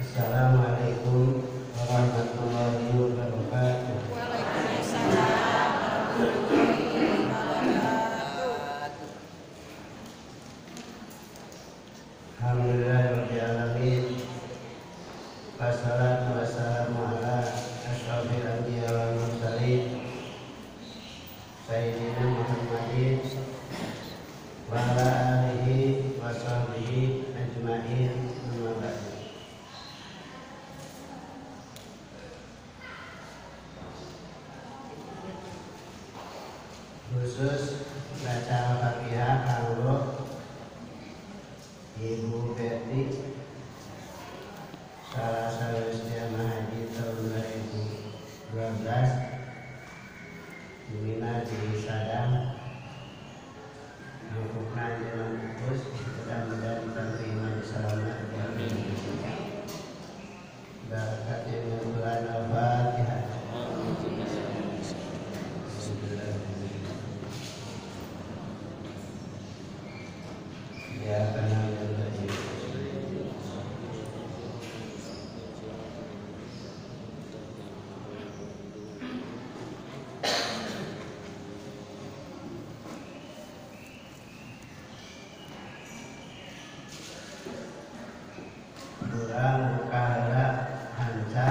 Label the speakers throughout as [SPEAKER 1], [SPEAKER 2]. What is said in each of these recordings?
[SPEAKER 1] Assalamualaikum warahmatullahi wabarakatuh.
[SPEAKER 2] Waalaikumsalam warahmatullahi wabarakatuh.
[SPEAKER 1] Alhamdulillahirabbil alamin. Wassalatu wassalamu ala asyrofil anbiya wal mursalin sayyidina Muhammadin wa ala alihi wa sahbihi ajmain. Amma ba'du. Khusus baca Al-Fatihah kanggo Ibu Betty salah satu jamaah haji tahun 2012 Mina di Sadang Angkukna jalan Kupus. Mudah-mudahan diterima di selamat berkat yang bulan Al-Fatihah. Ya karena kurang bukalah hanca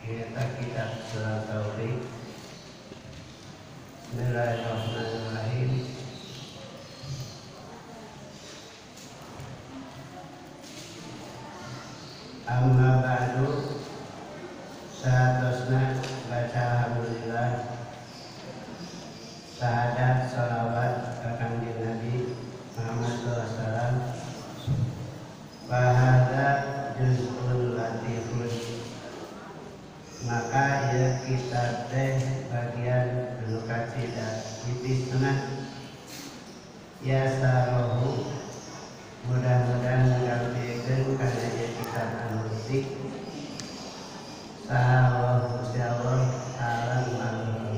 [SPEAKER 1] kita kitab surat Tauhid. Bismillahirrahmanirrahim. Amma ba'du, saatosna baca alhamdulillah, sahadat salawat ke kanjeng Nabi Muhammad SAW. Bahada juz'ul latifun, maka ya kita teh bagian anu kacida tipisna ya sarohu, mudah-mudahan menggantikan karena ya kita anu utik sahawa Gusti Allah alam Allah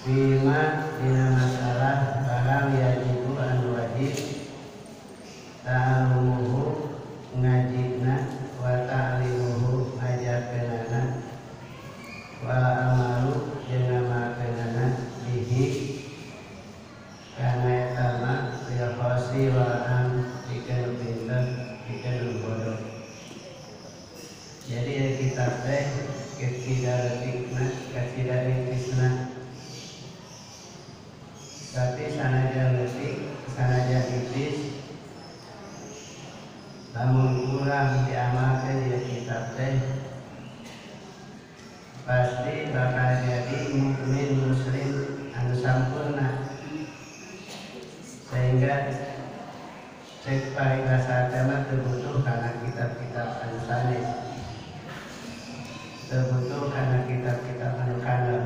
[SPEAKER 1] bima dina masalah barang yajibu anu wajib ta'alumuhu ngajibna wa ta'limuhu ngajarkeunana wa amalu jeung ngamalkeunana bihi kana eta mah bil khosi wal am pikeun pinter pikeun bodoh. Jadi ya kita teh kecidaretikna tapi sanajan letik sanajan tipis namun kurang diamalkan ya kitab teh pasti bakal jadi mukmin muslim anu sampurna, sehingga cek paling dasar tema terbutuh karena kitab-kitab anu sanes, terbutuh karena kitab-kitab anu kalam.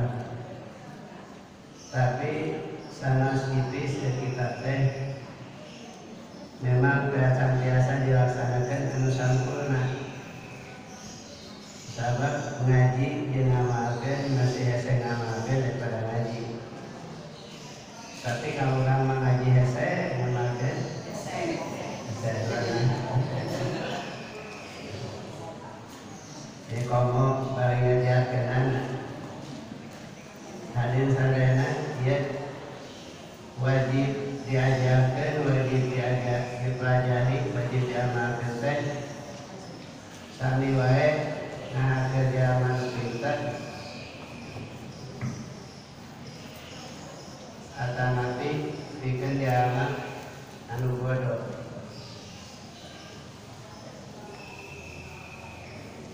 [SPEAKER 1] Tapi sanes tipis ya kitab teh memang biasa dilaksanakan anu sampurna. Sabab ngaji jeung ngamalkeun masih hese ngamalkeun daripada ngaji. Tapi kalau orang mengaji hese ngamalkeun hese. Jadi komo bari ngajarkeun anak. Hadirin sadayana ieu wajib diajarkan, wajib dipelajari, wajib diamalkan teh sami wae nah kerja amal pinter atau nanti bikin diamal anu bodoh.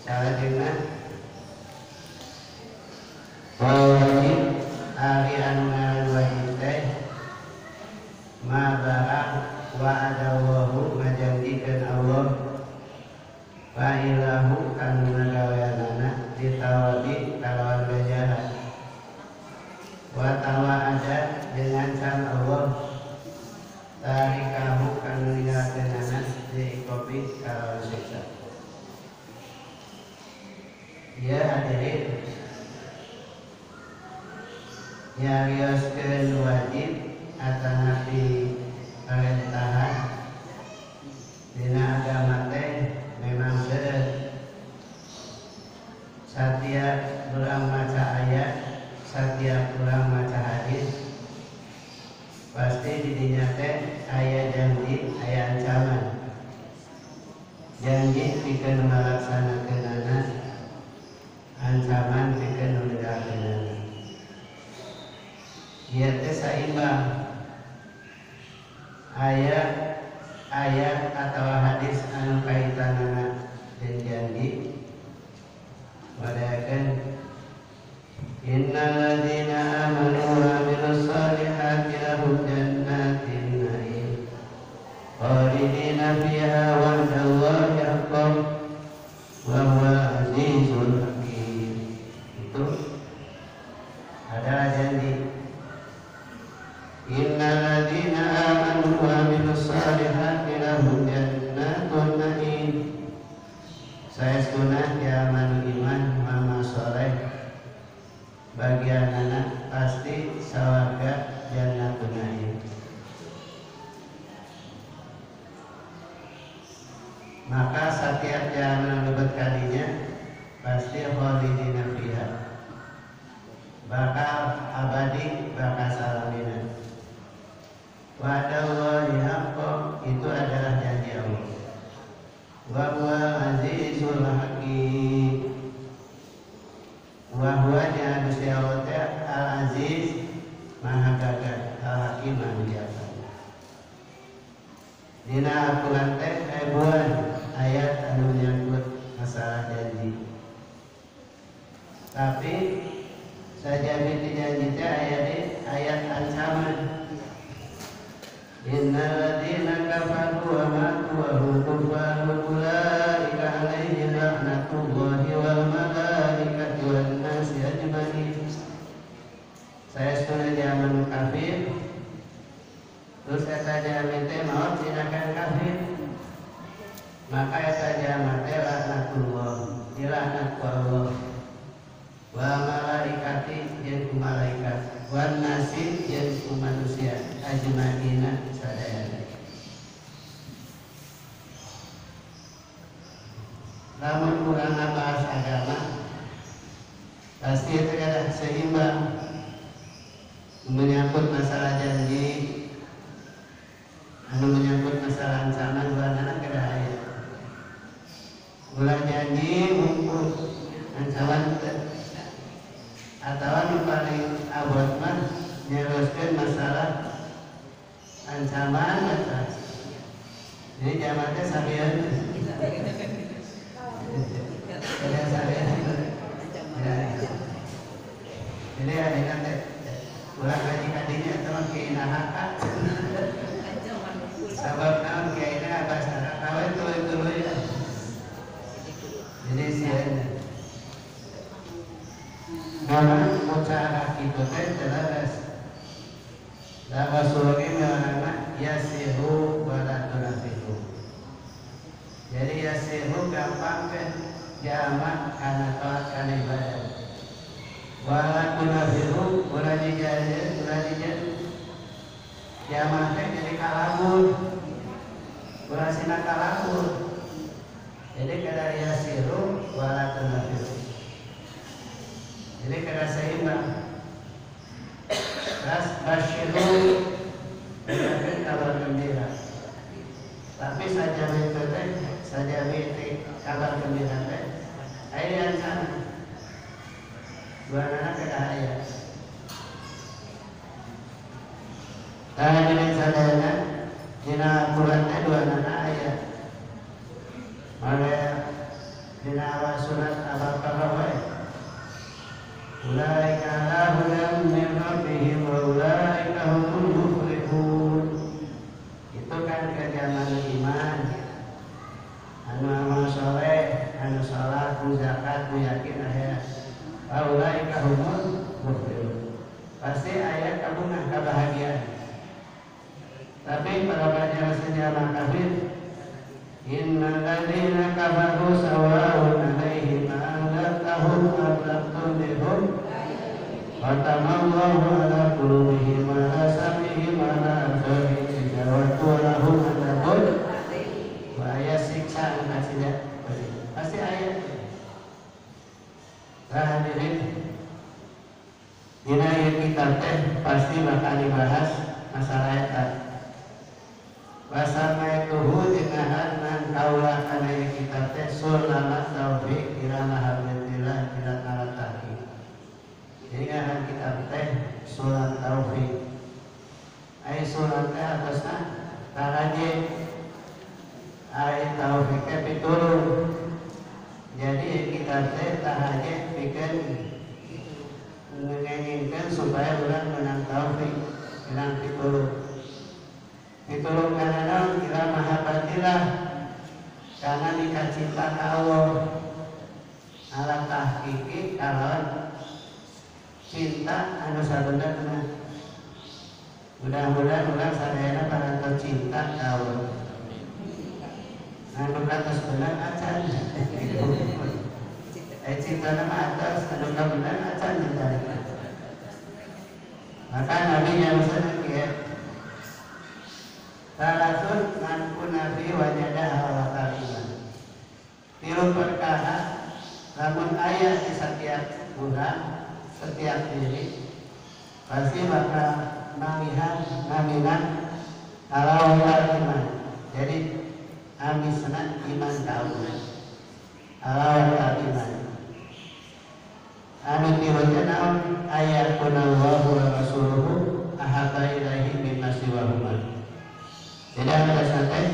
[SPEAKER 1] Salah dengan wajib ari anu ngaran wajib teh ma barang wa adawahu ngajanjikeun Allah wa ilahu kanu ngagaweanana ditawabi kalawan gajahan wa tawa'ada dengan can Allah tarikahu kanu ninggalkeunana diikopi kalawan siksa. Ya hadirin, nyarioskeun wajib atanapi perintah aya janji aya ancaman. Janji pikeun ngalaksanakeunana, ancaman pikeun negakeunana. Ieu teh saimbang. Aya ayat atau hadis anu kaitanana jeung janji. Wadakan innal ladzina amanu wa amilus solihati lahum jannatin na'im khalidina fiha wa'dallahi haqqan wa huwa azizul hakim. Itu adalah janji. Innal ladzina amanu wa amilus solihati lahum jannatun na'im. Saya sunah ya amanu iman mama soleh bagian anak pasti sawarga jannatun na'im. Maka setiap jalan lebat kalinya pasti khalidina fiha, bakal abadi, bakal salamina. Wa'dallahi haqqan, itu adalah janji Allah. Wa huwa azizul hakim. Wa huwa nya Gusti Allah teh al-aziz maha gagah, al-hakim anu bijaksana. Dina Al-Qur'an teh ribuan ayat anu menyangkut masalah janji. Tapi saja janji teh ayat ancaman. Innal ladzina kafaru wa matu wa hum kuffarun ulaika alaihim laknatullahi wal malaikati wan nasi ajmain. Saya sudah zaman kafir, terus eta jaman teh maot tinakan kafir, maka eta jaman teh laknatullah, dilaknat ku Allah, wa malaikati jeung ku malaikat, wan nasi jeung ku manusia ajmaina sadayana. Lamun kurang bahas agama pasti itu ada seimbang menyangkut masalah janji, anu menyangkut masalah ancaman bulanana kada aya. Ulah janji mumpun ancaman atau anu paling abot mah nyeroskeun masalah ancaman atas. Jadi jamatnya sambil jadi ada nanti ulah ngaji kadinya teman kena haka sabab naon kena bahasa kawan tuluy ya. Jadi sianya nama ucara kita teh jelas lama suami melarang yasihu wala tunafihu. Jadi yasihu gampang kan jamak karena taat karena ibadah. Wala tunafihu ulah dijadian jamak teh jadi kalabur, ulah sina kalabur. Jadi kada yasihu wala tunafihu. Jadi kada seimbang. Ras basyiru dengan kabar gembira. Tapi saja kabar gembira teh aya ancaman. Buanana kada aya. Jadi sadayana dina Al-Qur'an teh duanana aya. Mare dina awal surat Al-Baqarah wae. Ulaika ala hudan min rabbihim wa ulaika humul muflihun. Itu kan kejaman iman. Anu amal soleh, anu salat, anu zakat, anu yakin akhirat. Wa ulaika humul muflihun. Pasti ayat kabungan kebahagiaan. Tapi para pelajar sejarah kafir, innal ladzina kafaru sawa'un 'alaihim a'anzartahum am lam tunzirhum khatamallahu 'ala qulubihim wa 'ala sam'ihim wa 'ala absarihim ghishawatun wa lahum 'adzabun wa aya siksa anu kasidah. Pasti ayat. Hadirin, dina kitab teh pasti bakal dibahas masalah eta. wasamaituhu dengan kaulah kana kitab teh sulamat taufiq ila mahabbatillah ila taatih. Jadi ngaran kitab teh sulat taufiq. Ai sulat teh atasna taraje ai taufiq teh pitulung. Jadi kitab teh taraje pikeun menginginkan supaya orang menang taufik, menang pitulung. Pitulung karena ila mahabbatillah, karena nikah cinta ka Allah. Ala tahqiqi kalawan cinta anu sabenerna. Mudah-mudahan urang sadayana parantos cinta ka Allah. Anu katos bener acan. Cinta nama atas anu bener acan dicari. Maka Nabi yang sedekah Salasun man kunafi wajada hawa kaliman. Tilu perkara namun ayat di setiap bulan, setiap diri pasti bakal naminan hawa kaliman. Jadi amisna iman kaulah hawa kaliman. Anu tilunya naon ayat kunallahu wa rasuluhu ahabba ilaihi mimma siwahuma. Jadi ada sampai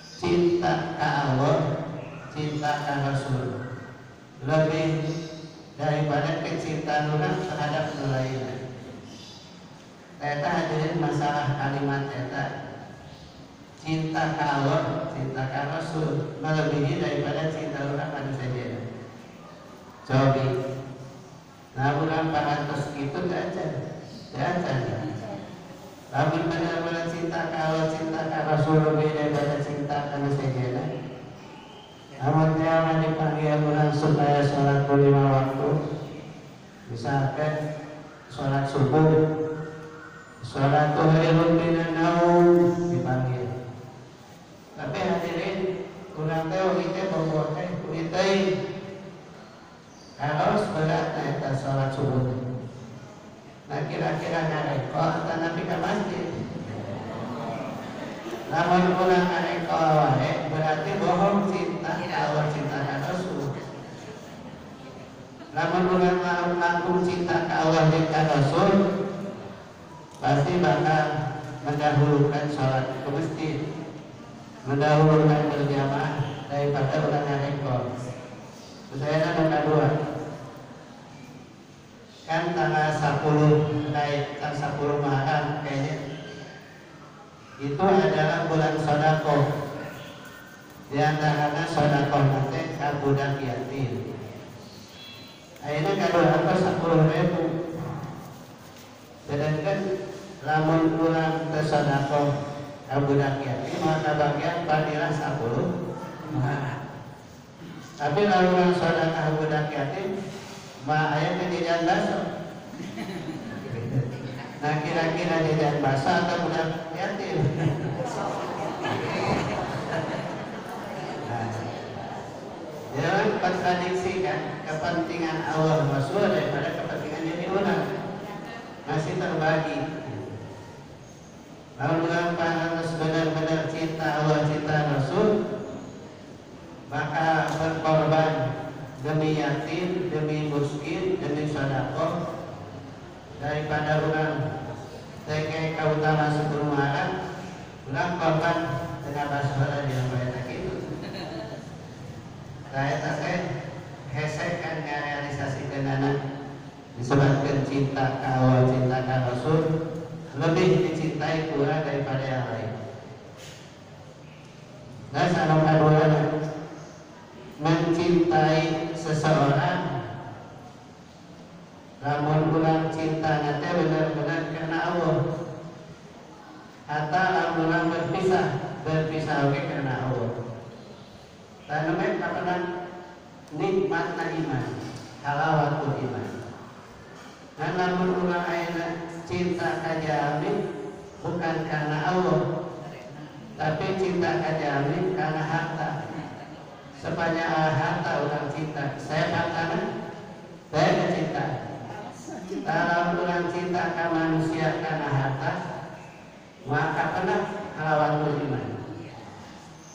[SPEAKER 1] cinta ke Allah, cinta ke Rasul lebih daripada kecintaan orang terhadap lainnya. Eta hadirin masalah kalimat eta cinta ke Allah, cinta ke Rasul melebihi daripada cinta orang pada saja. Cobi, nah orang parantos itu aja. Namun benar-benar cinta ke Allah, cinta ke Rasul lebih daripada cinta ke manusia. Namun jangan dipanggil orang supaya sholat 5 waktu. Misalkan sholat subuh, sholat khairun minan naum dipanggil. Tapi hadirin, kurang tahu kita bahwa kita harus beratnya kita sholat subuh. Nah kira-kira ngareko atau nabi ke masjid. Namun ulang ngareko wae berarti bohong cinta Allah, cinta ke Rasul. Namun ulang langkung cinta ke Allah dan ke Rasul pasti bakal mendahulukan sholat ke masjid, mendahulukan berjamaah daripada ulang ngareko. Saya nomor 2. Kan tanggal 10 tanggal 10 Muharram kayaknya itu adalah bulan sedekah. Di antaranya sedekah nanti ka budak yatim. Ayeuna kado apa 10.000. Sedangkan lamun urang teu sedekah ka budak yatim maka bagian fadilah 10 Muharram. Tapi lamun urang sedekah budak yatim ma ayat jajan bakso. Nah kira-kira jajan bakso atau budak yatim? Jangan kontradiksikan kepentingan Allah Rasul daripada kepentingan jadi orang. Masih terbagi. Kalau orang harus benar-benar cinta Allah, cinta Rasul, maka berkorban demi yatim, demi miskin, demi sedekah daripada orang tengke kautama sebelum Muharram, orang korban dengan basara di apa itu. Saya tak hesekan realisasikan anak disebabkan cinta ke Allah, cinta ke Rasul lebih dicintai pula daripada yang lain. Nah, salam kedua mencintai seseorang, namun ulang cintanya teh benar-benar karena Allah. Atau lamun berpisah oke karena Allah. Tanamen kapan nikmatna iman, halawatul iman. Dan lamun ulang ayeuna cinta kajamin bukan karena Allah, tapi cinta kajamin karena harta. Sepanjang harta orang cinta, saya hartanya, saya cinta. Kalau orang cinta ke manusia karena harta, maka pernah halawatul iman.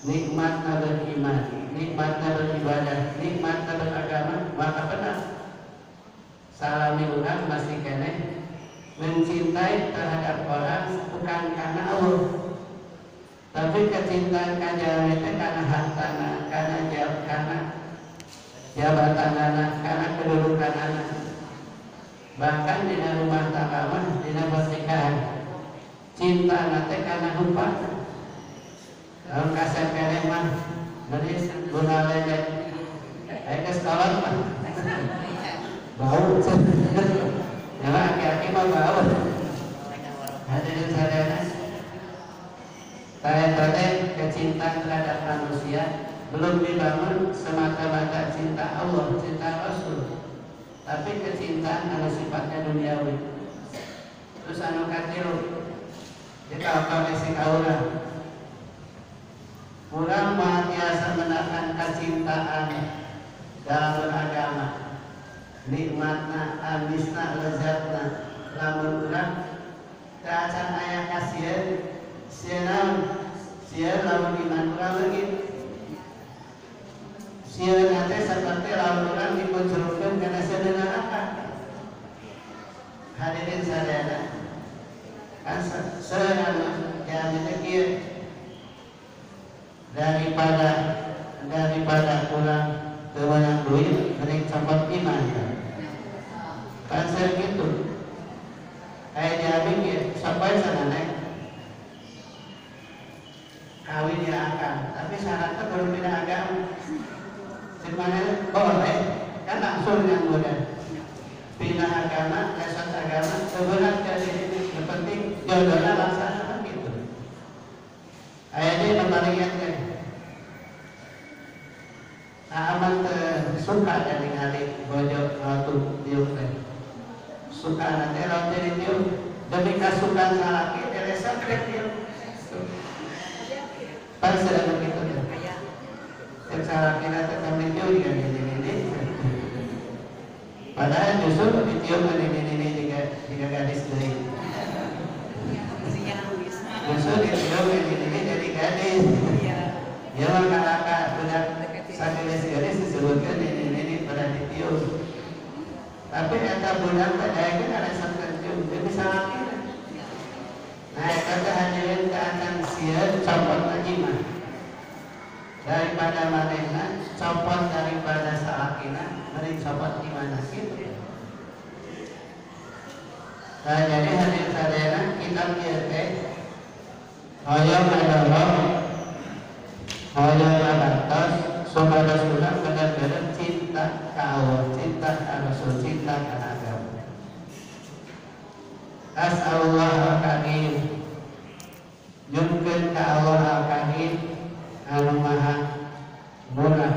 [SPEAKER 1] Nikmatna beriman, nikmatna beribadah, nikmatna beragama, maka benar salami urang masih kene mencintai terhadap orang bukan karena Allah, tapi kecintaan kajalan itu karena hartana, karena jabatan anak, karena kedudukan anak. Bahkan di rumah tangga, di pernikahan, cinta nanti karena lupa. Kalau kasar kene mah, menis guna lelet, ayo ke sekolah mah, bau. Yang aki-aki mah bau. Hadirin sekalian, tadi kecintaan terhadap manusia belum dibangun semata-mata cinta Allah, cinta Rasul, tapi kecintaan anu sifatnya duniawi. Terus anu katilu, kita apa mesi kaula? Kurang biasa menahan kecintaan dalam beragama, nikmatna, amisna, lezatna, lamun urang kaacan aya kasieun, sieun lamun iman urang lagi. Sieun teh seperti lamun urang dipuncurkeun kana sieun neraka. Hadirin sadayana, kan seueurna jalan teh kieu daripada kurang kebanyak duit mending cepat iman kan gitu kayak diambil ya sampai sana naik kawin ya akan tapi syaratnya belum beda agama sebenarnya boleh kan langsung yang mudah pindah agama, dasar agama seberat dari ini yang penting jodohnya laksanakan gitu ayatnya yang paling ingatkan aman suka dari hari bojok waktu tiup suka nanti kalau jadi tiup demi kasukan salaki teresa krek tiup pas ada begitu ya tiap salaki nanti kami tiup ya ini padahal justru ditiup ini jika gadis dari justru ditiup ini jadi gadis ya maka budak sagelis-gelis disebutkan ini pada ditiup tapi kata budak tadi ada sampai tiup jadi salah kira nah kata hadirin keakan siar copot lagi mah daripada manehna copot daripada salah kira mending copot gimana gitu nah jadi hadirin sadayana kitab kieu teh hoyong adalah hoyong abatos saudara sudah benar-benar cinta ke Allah, cinta ke Rasul, cinta ke agama. As'alullah al-karim, nyunkeun ka Allah al-karim, anu maha murah.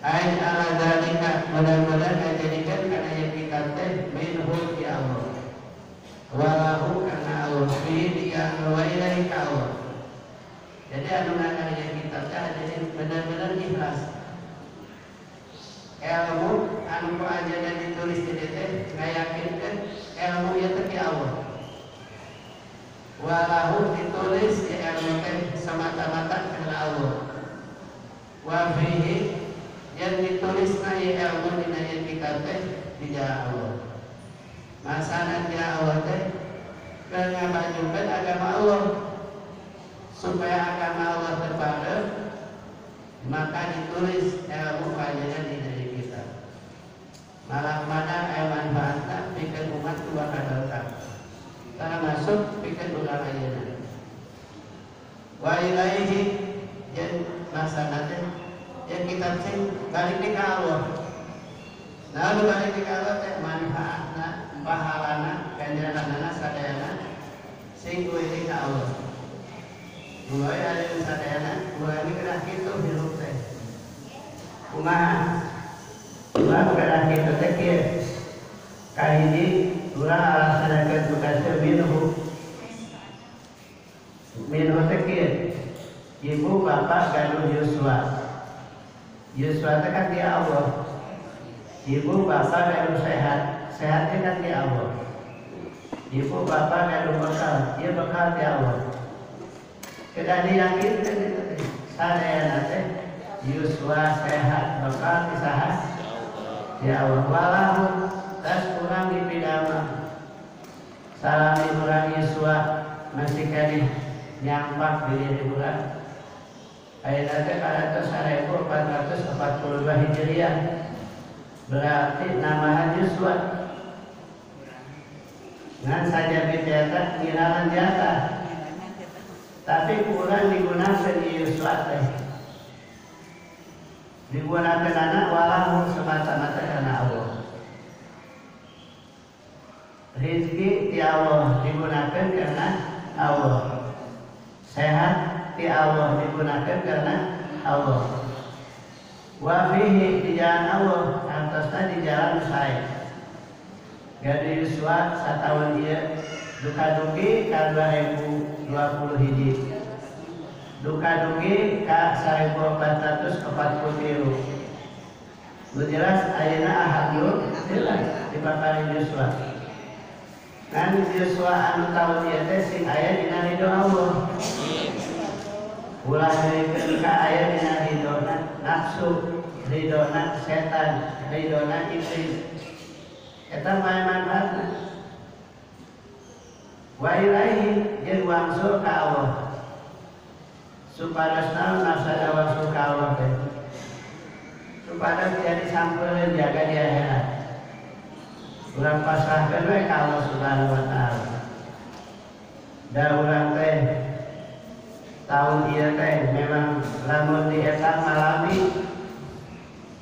[SPEAKER 1] Ain ala dzalika mudah-mudahan ngajadikeun kana yang kita teh minhu ya Allah. Walahu kana Allah fi ya wa ilaihi ka Allah. Jadi anu ngakarya kita teh jadi benar-benar ikhlas. Ilmu anu aja ditulis di teh ngayakinkeun ilmu ieu teh ti Allah. Walahu ditulis ya ilmu teh semata-mata karena Allah. Wa fihi yang ditulisna ya ilmu dina ieu kitab teh di jalan Allah. Masana dia Allah teh keur ngabajukeun agama Allah. Supaya agama Allah terpadu maka ditulis ilmu kajian di diri kita malah mana manfaatnya pikir umat dua kadalkan termasuk pikir ulang ayana wa ilaihi yang masalahnya yang kita sing balik di Allah nah lu balik di Allah teh manfaatna pahalana ganjaranana sadayana sing kuwi ka Allah mulai ada yang sadayana, mulai ini kena gitu hidup teh kumaha ulah kena gitu teh kieu kahiji ulah alasan tugasnya minhu teh kieu ibu bapak gaduh Yuswa teh kan dia Allah ibu bapak gaduh sehatnya kan dia Allah ibu bapak gaduh bekal dia bekal dia Allah Kedah diyakinkan itu sadayana teh yuswa sehat bakal disaha ya Allah walahu tas kurang dipidama salami kurang yuswa masih kadih nyampak diri kurang ayat teh pada 1442 Hijriah berarti nama yuswa ngan saja bicara ngiranan jata tapi kurang digunakan yuswa teh digunakan anak walahu semata-mata karena Allah. Rizki di Allah digunakan karena Allah. Sehat di Allah digunakan karena Allah. Wafihi di jalan Allah atasnya di jalan saya. Jadi yuswa satahun dia duka duki ka 2020 hiji. Duka duki ka 1443. Lu jelas ayeuna ahadul jelas dibakari Yuswa. Kan Yuswa anu tahu ieu teh sing aya dina ridho Allah. Ulah deui ka aya dina ridona nafsu, ridona setan, ridona iblis. Eta mah manfaatna. Wa ilaihi jeung wangsul ka Allah. Supados naon nafsana wangsul ka Allah teh. Supados jadi sampeuleun jaga di akhirat. Urang pasrahkeun we ka Allah Subhanahu wa taala. Da urang teh tahun ieu teh memang lamun di eta malami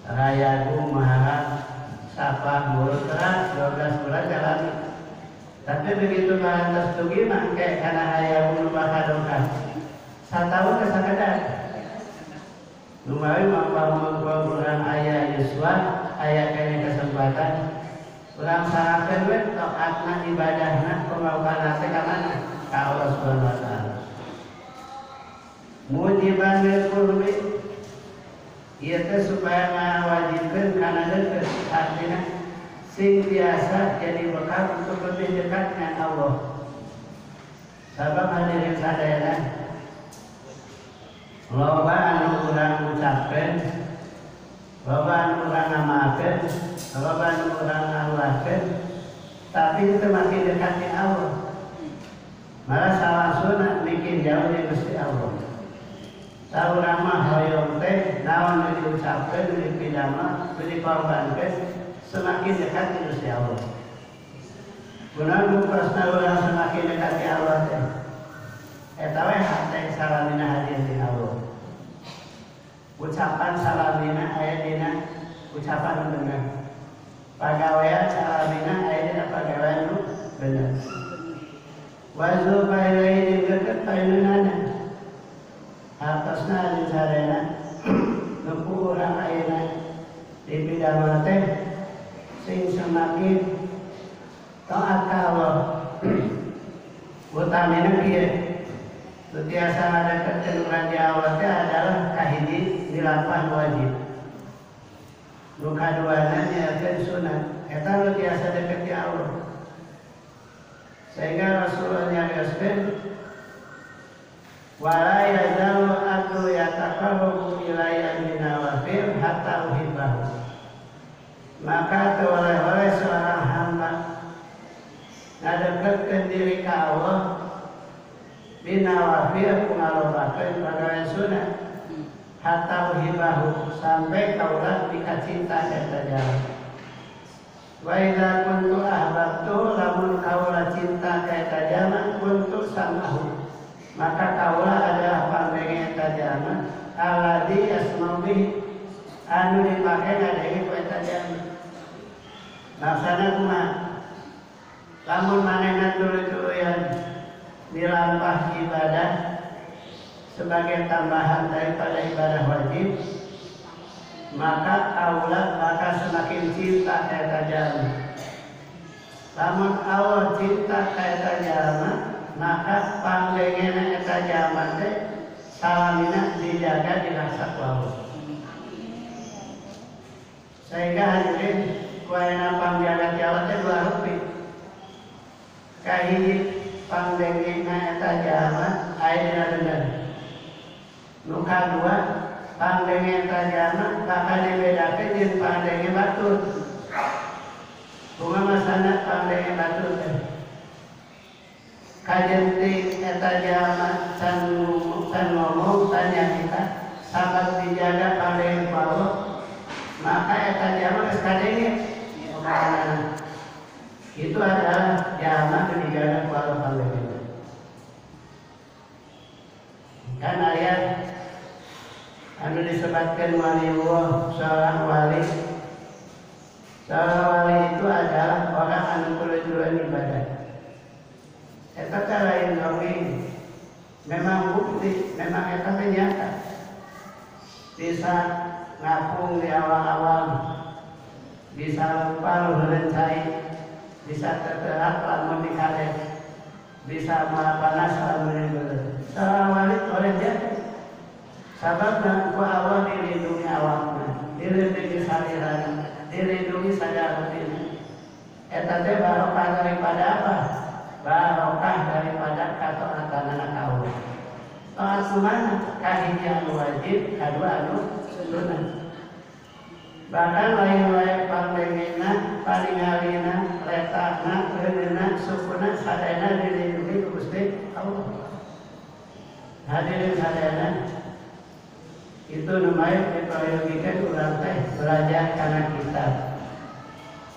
[SPEAKER 1] rayagu maharap sapa mulut keras 12 bulan jalani. Tapi begitu lantas dugi mangke kana hayagu nu bakadongkan. Satahun kesakedar lumayan mampu kurang ayah Yuswa ayah kene kesempatan kurang sarakeun we taatna ibadahna pemaukan teh ka mana ka Allah Subhanahu wa taala mujiban lil qurbi ieu teh supaya ngawajibkeun kana deukeut artina sing biasa jadi bekal untuk lebih dekat dengan Allah. Sabab hadirin sadayana loba anu urang ucapkeun, loba anu urang ngamakeun, loba anu urang ngaluarkeun, tapi itu makin dekat di Allah. Malah salahsuna bikin jauh di Gusti Allah. Saurang mah hoyong teh naon nu diucapkeun, nu dipidama, nu dikorbankeun, semakin dekat di Gusti Allah. Kunaon mupasna urang semakin dekat di Allah teh? Eta we hate salamina hadir di Allah. Ucapan salamina aya dina ucapan bener. Pagawean salamina aya dina pagawean nu bener. Wazul bailai deket painunana. Atasna di sarena nuku urang ayeuna dipidama teh sing semakin taat ka Allah. Utamina kieu setiasa ada ketentuan di Allah itu adalah kahiji dilapan wajib. Nu kaduana nyaekeun sunat. Eta nu tiasa dekat di Allah. Sehingga Rasulullah nyarioskeun wala yazalu abdu yataqarrabu ilayya bin nawafil hatta uhibbahu. Maka teu oleh seorang hamba ngadeketkeun diri ka Allah binawafil pengalobakeun pagawean sunat hatta uhibahu sampai kaulah dikacinta eta jalan. Wa idza kuntu ahbabtu lamun kaulah cinta ka eta jalan kuntu samahu maka kaulah adalah pangdengen eta jalan alladzi yasma'u bihi anu dipake ngadengi ku eta jalan. Maksana kumaha? Lamun manehna tuluy-tuluyan dilampah ibadah sebagai tambahan daripada ibadah wajib, maka aulat maka semakin cinta ka jalma. Lamun Allah cinta ka jalma, maka pangdengeuna eta jalma teh salamina dijaga dirasa ku Allah. Sehingga hadirin kuayana pangjaga Allah teh dua rupi. Kahiji pangdengeuna eta jalma aya dina bener. Nuka dua pandenge tajama kakane bedakeun jeung pandenge batur. Kumaha masana pandenge batur teh? Kajen ti eta jalma can ngomong tanya kita sahabat dijaga pandenge ku Allah maka eta jalma geus kadenge. Itu adalah jalma dijaga ku Allah pandenge. Kan ayat anu disebutkan waliullah seorang wali. Seorang wali itu adalah orang anu kulujuran ibadah. Eta teh lain dongeng. Memang bukti, memang eta teh nyata. Bisa ngapung di awal-awal, bisa lupa luhureun cai, bisa tergerak lamun dikadek, bisa panas lamun dibeuleuh. Seorang wali oleh dia sababna ku Allah dilindungi awakna, dilindungi salirana, dilindungi sajareutina. Eta teh barokah daripada apa? Barokah daripada kataatan anak Allah. Taat mana? Kahiji anu wajib, kadua anu sunat. Bahkan lain-lain pandengena, palingalina, letakna, reunina, sukuna, sadayana dilindungi ku Gusti Allah. Hadirin sekalian, itu namanya diprioritaskan urang teh belajar karena kita.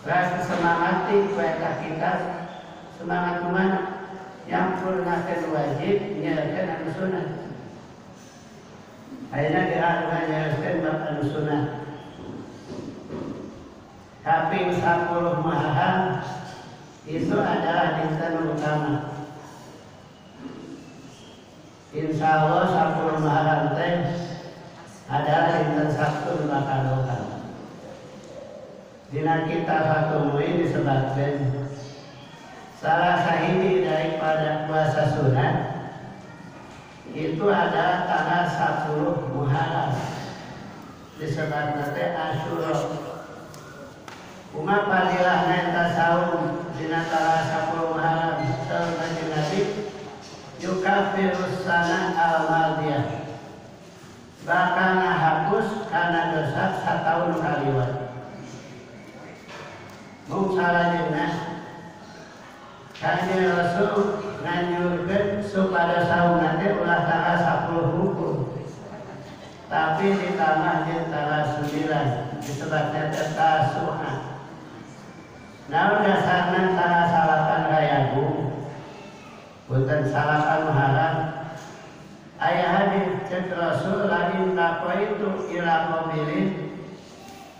[SPEAKER 1] Rasa semangati kueta kita, semangat mana? Yang purnakan wajib, nyerahkan anu sunat. Akhirnya diharapkan nyerahkan bab anu sunat. Kaping 10 Muharram itu adalah dinten utama. Insya Allah 10 Muharram teh adalah dinten Sabtu Barokah. Dina kitab Fathul disebutkan salah sahiji daripada puasa sunat itu adalah tanggal 10 Muharram. Disebutna teh Asyura. Umat padilahna eta saum dina tanggal 10 Muharram saum Kanjeng Nabi yukafirus sana al-madiyah. Bakal ngahapus kana dosa sataun kaliwat. Mung salajengna Kanjeng Rasul nganjurkeun supaya saum nanti ulah tanggal 10 hukum. Tapi ditambah jeung tanggal 9 disebutna Tasu'a. Namun dasarna tanggal 8 Rayagung punten 8 Muharram aya hadis cek Rasul lain taqaitu ila qabilin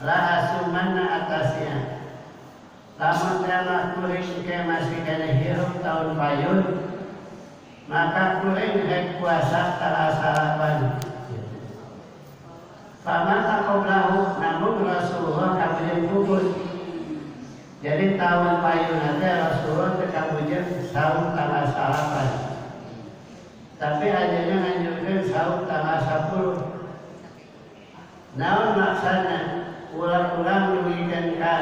[SPEAKER 1] la asumanna atasnya. Lamun tema kuring ke masih kena hirup tahun payun maka kuring rek puasa tanggal 8. Famata qablahu namun Rasulullah kabujeun pupus. Jadi tahun payun nanti Rasulullah kabujeun saum tanggal 8. Tapi ajarnya nganjurkeun saum tanggal 10. Naon maksudna ulang-ulang nuwikeun ka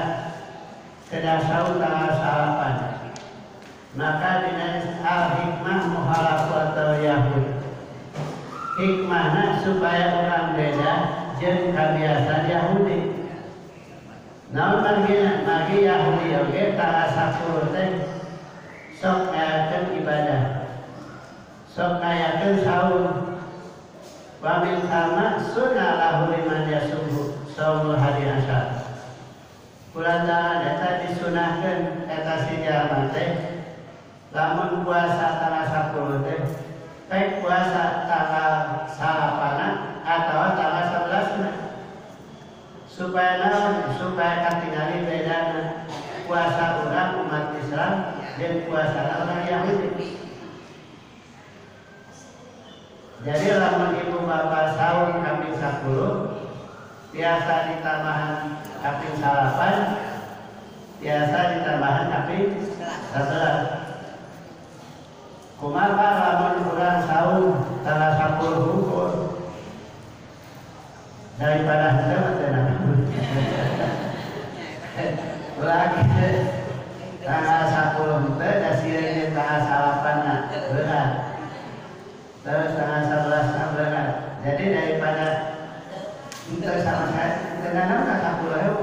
[SPEAKER 1] kedah saum tanggal 8. Maka dina al-hikmah muhalafatul Yahud. Hikmahna supaya orang beda jeung kabiasaan Yahudi. Namun bagi Yahudi oge tanggal 10 teh sok ngayakeun ibadah. Sok ngayakeun saum. Wa min sama sunnah lahu liman yasum saumul hadi asyar. Kulantaran eta disunahkeun eta si jalma teh lamun puasa tanggal 10 teh baik puasa tanggal 8 atau tanggal 11 supaya naon supaya katingali bedana puasa urang umat Islam dan puasa orang Yahudi. Jadi lamun ibu bapak saum kaping 10 biasa ditambahan kaping 8 biasa ditambahan kaping 11. Kumaha lamun urang saum tanggal 10 hukum daripada henteu tenang. Lagi tanggal 10 teh da sieun tanggal 8 berat. Terus tanggal 11 berat. Jadi Jadi daripada kita sama saya tenang tak sakulah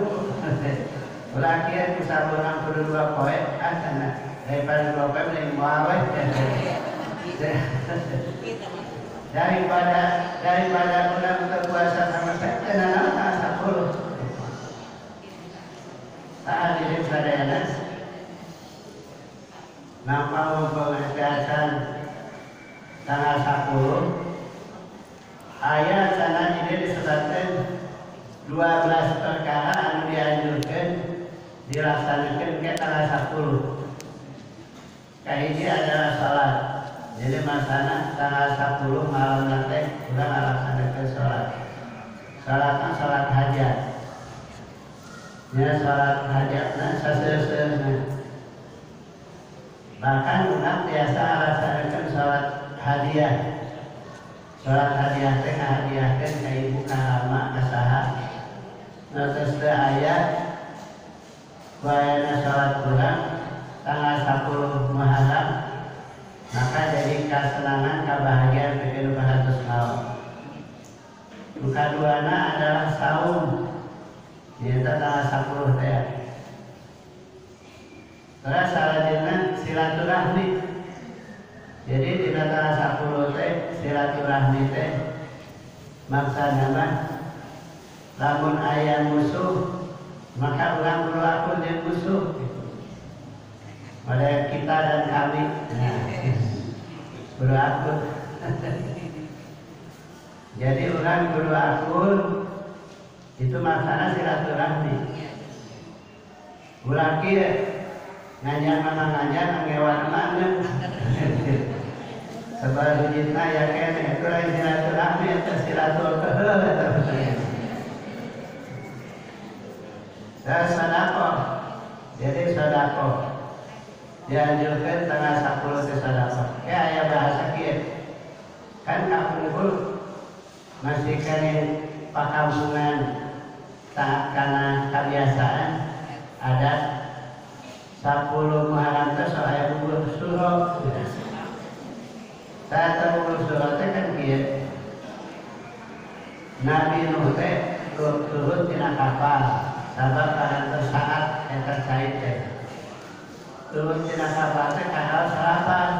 [SPEAKER 1] ulah kia bisa orang kudu 2 poe asana daripada 2 poe mending muaweh daripada orang berpuasa sama saya tenang tak sakul saat ini sadayana nampak pengajaran tanggal 10 ayat sana ini disebutkan 12 perkara anu dianjurkan dilaksanakan ke tanggal 10. Kahiji adalah salat. Jadi masana tanggal 10 malam nanti udah melaksanakan salat. Salatnya salat hajat. Ya salat hajatnya sesuai. Bahkan udah biasa melaksanakan salat hadiah. Salat hadiah teh ngahadiahkeun ka ibu ka ama ka saha. Terus teh ayat bayana salat urang tanggal 10 Muharram maka jadi kesenangan kebahagiaan pikeun bahatus naon. Nu kaduana adalah saum. Ieu tanggal 10 teh. Terus salajengna silaturahmi. Jadi di tanggal 10 teh silaturahmi teh maksudna mah lamun aya musuh maka urang berlaku jeung musuh pada kita dan kami berlaku. Jadi urang berlaku itu maksudna silaturahmi. Ulah kieu ngajar ngajar ngewan mana sebaliknya ya kene itu lain silaturahmi atau silaturahmi dan sedekah. Jadi sedekah dianjurkan tanggal 10 ke sedekah. Kayak aya bahasa kieu kan kampung masih kene pakampungan taat kana kebiasaan ada 10 Muharram teh soal bubur suruh. Saya bubur suruh teh kan kieu. Nabi Nuh teh turun tina kapal. Sabab parantos saat eta cai teh. Turun tina kapal teh kahal salapan.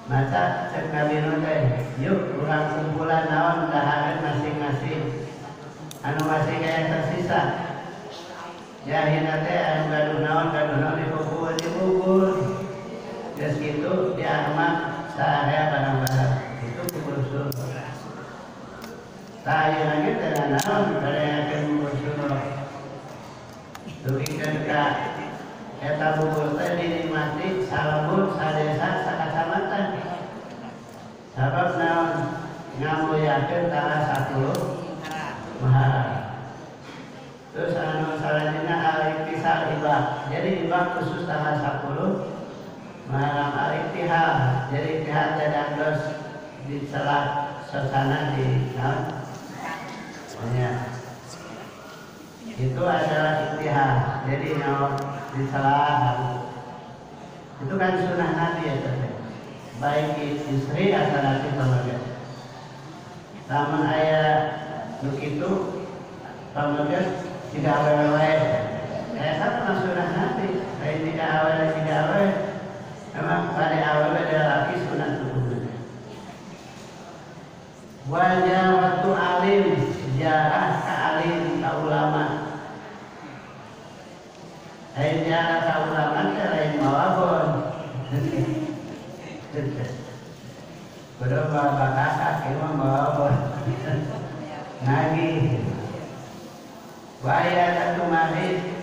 [SPEAKER 1] Maca cek Nabi Nuh teh, yuk urang kumpulan naon dahareun masing-masing. Anu masih kaya tersisa. Ya hina teh anu gaduh naon dibubur. Terus gitu diamak saarea barang-barang. Itu bubur suruh. Tah lagi teh naon karenakeun bubur suruh. Dugikeun ka eta bubur teh dinikmati salebur sadesa sakacamatan. Sabab naon ngamuliakeun tanggal 10 Muharram. Terus anu salajengna al-iktisal ibah. Jadi ibah khusus tanggal 10 Muharram al-iktihal. Jadi iktihal teh dandos di celah suasana di naon? Ya. Itu adalah iktihal. Jadi naon di celah itu kan sunnah Nabi ya teh. Baik istri atau laki pamagen. Lamun aya nu kitu pamagen tidak awal-awal, saya pernah sunnah Nabi. Lain tidak awal. Memang pada awalnya adalah laki sunnah tubuh. Wajah waktu alim, jarah ke alim, ke ulama. Lain jarah ke ulama, lain mawabon. Berapa kakak, kemana mawabon. Nagi. Waya satu mahid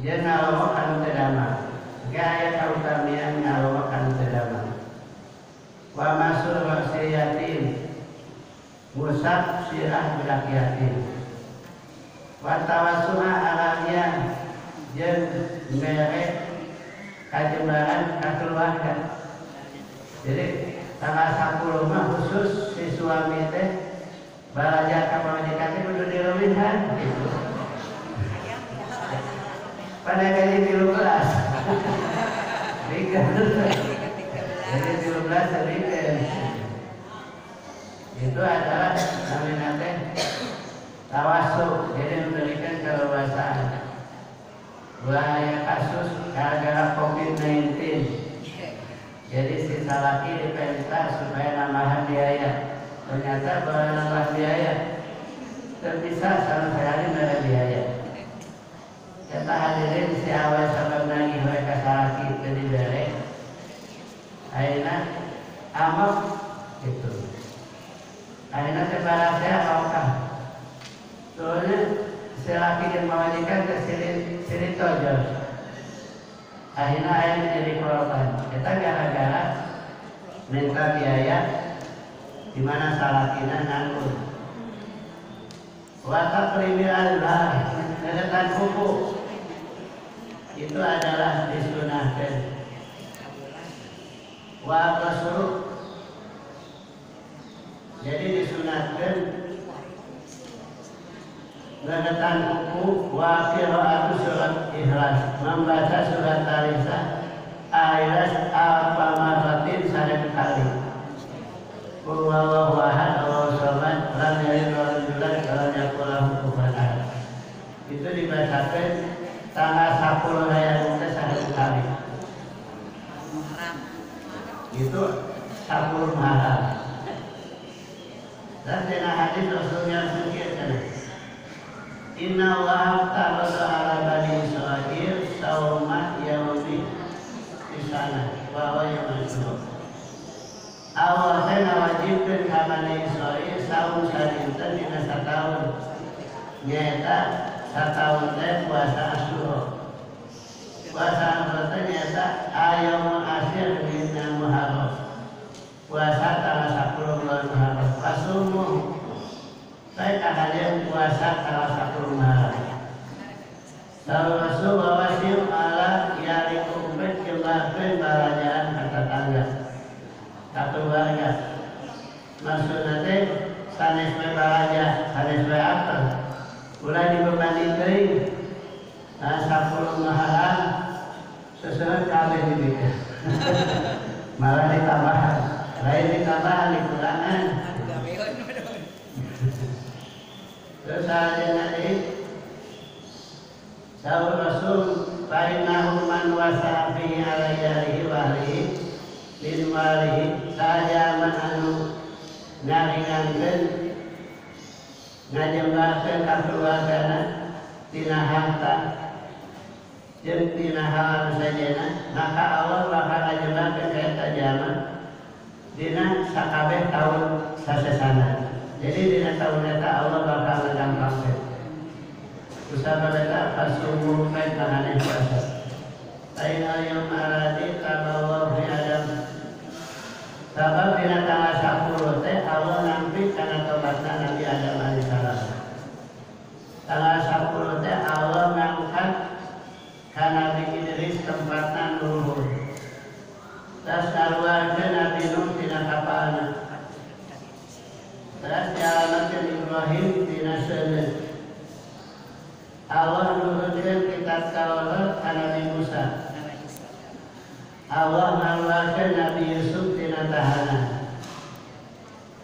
[SPEAKER 1] dia ngalawa kanu tedama gaya kautamian ngalawa kanu tedama wa masul wasiyatin musab sirah budak yatim wa tawasuha alamian jeung merek kajembaran keluarga. Jadi tanggal 10 mah khusus si suami teh balajar ka pamajikan teh kudu dilewihan gitu. Pada gaji 13. Jadi 13 sedikit. Itu adalah namanya tawassul, jadi memberikan keleluasaan. Bahaya kasus gara-gara COVID-19, jadi si salaki diperintah supaya nambahan biaya. Ternyata bahwa nambah biaya terpisah sama sekali nggak ada biaya. Kita hadirin si awal sabab nagih mereka salaki jadi berek. Akhirnya amak gitu. Akhirnya sebarang saya maukah. Soalnya si laki yang mawajikan ke sini tojos. Akhirnya ayah menjadi korban. Kita gara-gara minta biaya di mana salakina nanggung. Watak limil Allah, deretan kuku itu adalah disunahkan. Wa qasru, jadi disunahkan deretan kuku wa qira'atu surat Ikhlas, membaca surat Al-Isra ayat apa maratin 1 kali. Qul huwallahu ahad Allahu samad lam yalid wa lam yulad wa lam yakul lahu kufuwan ahad. Itu dibacakan tanggal 10 ayat 1 kali. Itu 10 malam. Dan dengan hadis Rasulullah SAW, Inna Allah ta'ala ala bani Israel sawma yaumi di sana bahwa yang masuk. Awal saya wajibkan ke bani Israel saum sadinten dina satahun. Nyata satahun teh puasa Asyura. Puasa Asyura teh nyata ayamun asyir dina Muharram. Puasa tanggal 10 bulan Muharram. Pasumu saya kalian puasa tanggal 10 Muharram. Lalu Rasul wawasim ala yariku umpet kembahkan barajaan kata tangga. Keluarga. Maksudnya teh sanes we baraja, sanes we apa? Ulah dibebani teuing. Nah 10 Muharram sesuai kabeh dibikin. Malah ditambahan. Lain ditambahan dikurangan. Terus ada nanti Sahur Rasul Fa'innahu man wasafihi ala yarihi wahlihi Lin walihi saja anu ngaringankeun ngajembarkeun ka keluargana tina harta jeung tina hal sajana, maka Allah bakal ngajembarkeun ka eta jalma dina sakabeh taun sasesana. Jadi dina taun eta Allah bakal ngagampangkeun. Usaha eta pasumu bae tanganeh puasa. Aina yang aradi tabawa fi adam. Sabab dina tanggal 10 teh Allah nampi kana tobatna Nabi Adam alaihissalam. Tanggal 10 teh Allah ngangkat ka Nabi Idris tempatna luhur. Terus ngaluarkeun Nabi Nuh tina kapalna. Terus dialamatkeun Ibrahim tina seuleut. Allah nurunkeun kitab Taurat ka Nabi Musa. Allah ngaluarkeun Nabi Yusuf tina tahanan.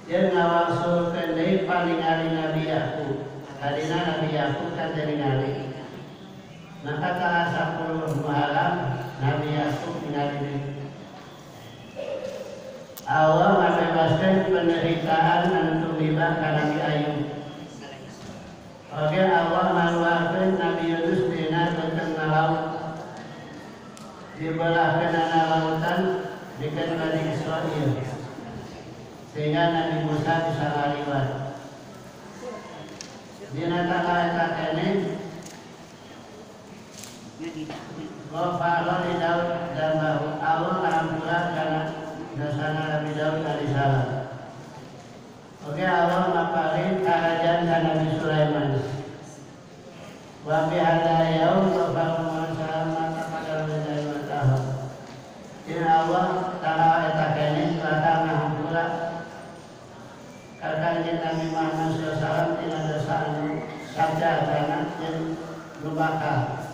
[SPEAKER 1] Dia ngawangsulkeun deui palingali Nabi Yakub. Kadina Nabi Yakub kan ningali. Maka tanggal 10 Muharram Nabi Yakub ningali deui. Allah membebaskan penderitaan anu tumibah ka Nabi Ayub. Oke, Allah ngaluarkeun Nabi Yunus dina tengah laut. Dibelah ke lautan dengan Bani Israel sehingga Nabi Musa bisa laliwat. Dina tanggal eta kene Ghafara li Daud dan bahu Allah ngampura kana dosana Nabi Daud alaihissalam. Oke, Allah ngapalin kerajaan ka Nabi Sulaiman. Wa bi hadza yaum ghafara salama kepada Dina Allah tanggal eta kene bakal ngahampura ka kanjeng Nabi Muhammad SAW tina dosa anu sabda kana jeung nu bakal.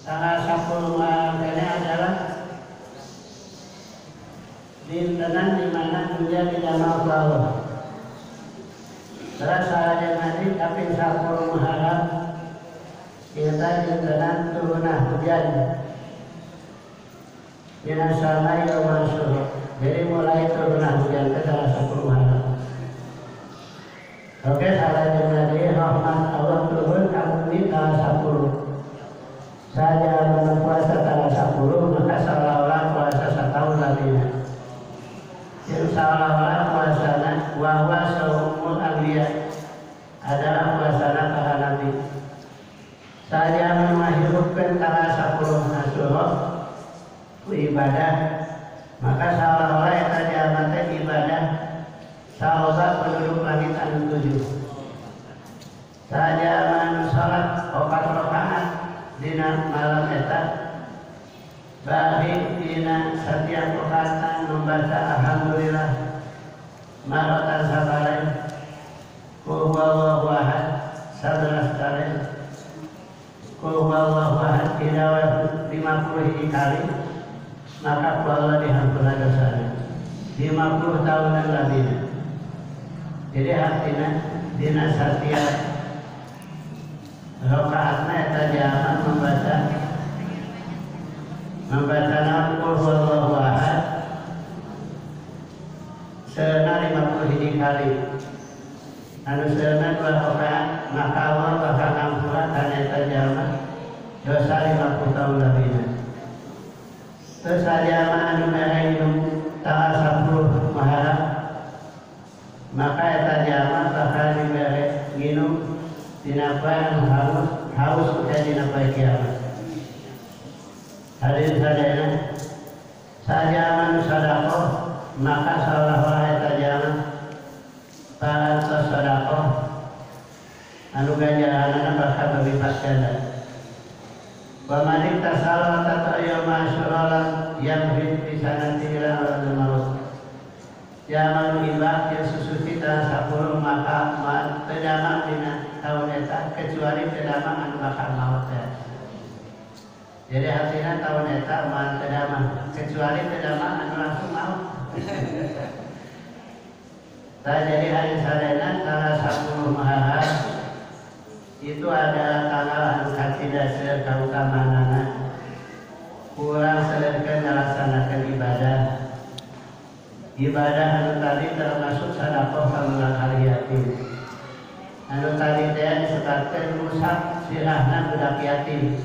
[SPEAKER 1] Tanggal 10 Muharram kene adalah dintenan di mana dunia tidak mau Allah. Terus sahaja nanti kaping 10 Muharram kita dintenan turunah hujan. Minas sama yaumul syuhur. Jadi mulai turunah hujan ke tanggal 10 Muharram. Oke, sahaja nanti rahmat Allah turun kami tanggal 10. Saja berpuasa tanggal 10 maka seolah-olah puasa setahun lagi. Seolah-olah puasana wahwa saumul anbiya adalah puasana para nabi. Saja menghidupkan tanggal 10 Asyura ibadah, maka seolah-olah yang terjadi ibadah sahabat penduduk langit anu 7. Saja sholat 4 rakaat dina malam eta bari dina setiap rakaat membaca alhamdulillah maratan sabarain qul huwallahu ahad 11 kali qul huwallahu ahad tidak 50 kali maka Allah dihampura dosanya 50 tahunan lebih. Jadi artinya dina setiap rakaatna eta jangan membaca qul huwallahu ahad seuna 50 kali. Anu seuna 2 rakaat maka Allah bakal ngampura kana eta jalma dosa 50 tahun lebihna. Terus jalma anu mere tanggal 10 Muharram maka eta jalma bakal dibere nginum dina poe haus udah dina poe kiamat. Hadirin sadayana saja man sedekah maka seolah-olah eta jalma parantos sedekah anu ganjaranna bakal berlipat ganda. Wa man iktasala tatayama syuralan yamhid bi sanati ila al maut. Jaman ibak yang susuci tanggal 10 maka terdamak dina tahun eta kecuali terdamak anu bakal maut ya. Jadi artinya tahun eta man terdamak kecuali terdamak anu langsung maut. Jadi hari sadayana tanggal 10 Muharram itu adalah tanggal anu katidaseun kautamanana kurang sederkeun melaksanakan ibadah anu tadi termasuk sedekah kamulang ahli yatim. Anu tadi teh disebutkan rusak sirahna budak yatim.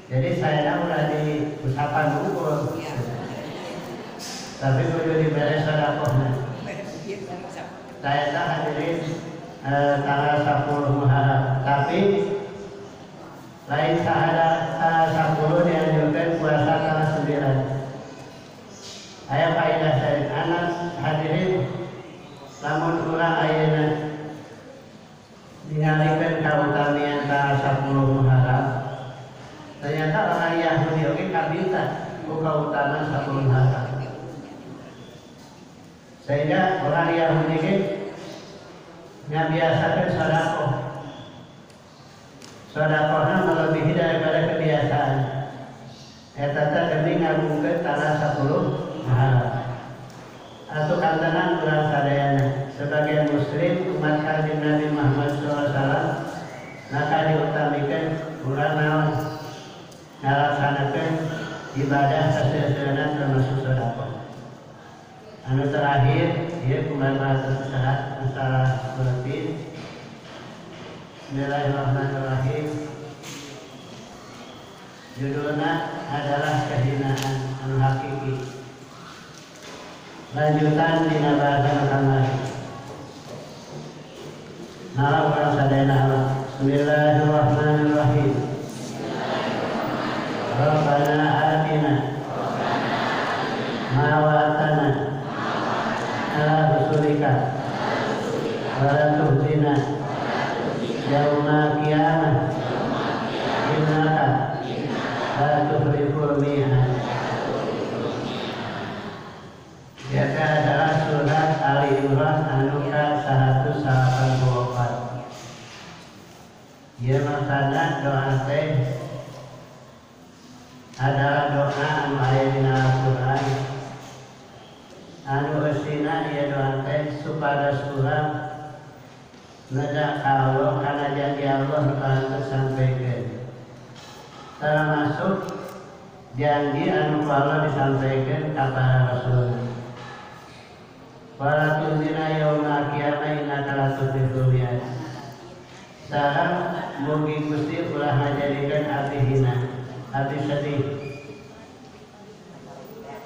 [SPEAKER 1] Jadi saya udah di usapan dulu. Tapi kudu diberi sedekahna. Saya tak hadirin tanggal 10 Muharram. Tapi lain sahada tanggal 10 dianjurkan puasa tanggal 9. Ayah faedah saya anak hadirin lamun urang ayeuna ningalikeun kautamian tanggal 10 Muharram ternyata orang Yahudi oge kabinta ku kautamaan 10 Muharram sehingga orang Yahudi ge ngabiasakeun sedekahna melebihi daripada kebiasaan eta teh demi ngagungkeun tanggal 10 atau kantanan kurang sadayana sebagai muslim umat kanjeng Nabi Muhammad SAW maka diutamakan kurang naon ngalaksanakeun ibadah saseuna termasuk sedekah. Anu terakhir ieu kumaha sehat masalah berarti Bismillahirrahmanirrahim. Judulnya adalah kehinaan anu hakiki. Lanjutan dina bahasa kamari. Nah, orang sadayana Allah. Bismillahirrahmanirrahim. Rabbana atina ma wa'adtana ala rusulika wa la tuhzina yauma qiyamah innaka la tukhliful mi'ad. Yaitu adalah surat Ali Imran anu ka 184. Ieu maksudna doa teh adalah doa anu aya dina Al-Qur'an anu usina ieu doa teh supados urang nedak ka Allah kana janji Allah nu pantes sampaikeun. Termasuk janji anu Allah disampaikan kepada Rasulullah. Wala tunzina yaumul qiyamah innaka latuflihul mi'ad. Sareng mugi Gusti ulah ngajadikeun abdi hina, abdi sedih.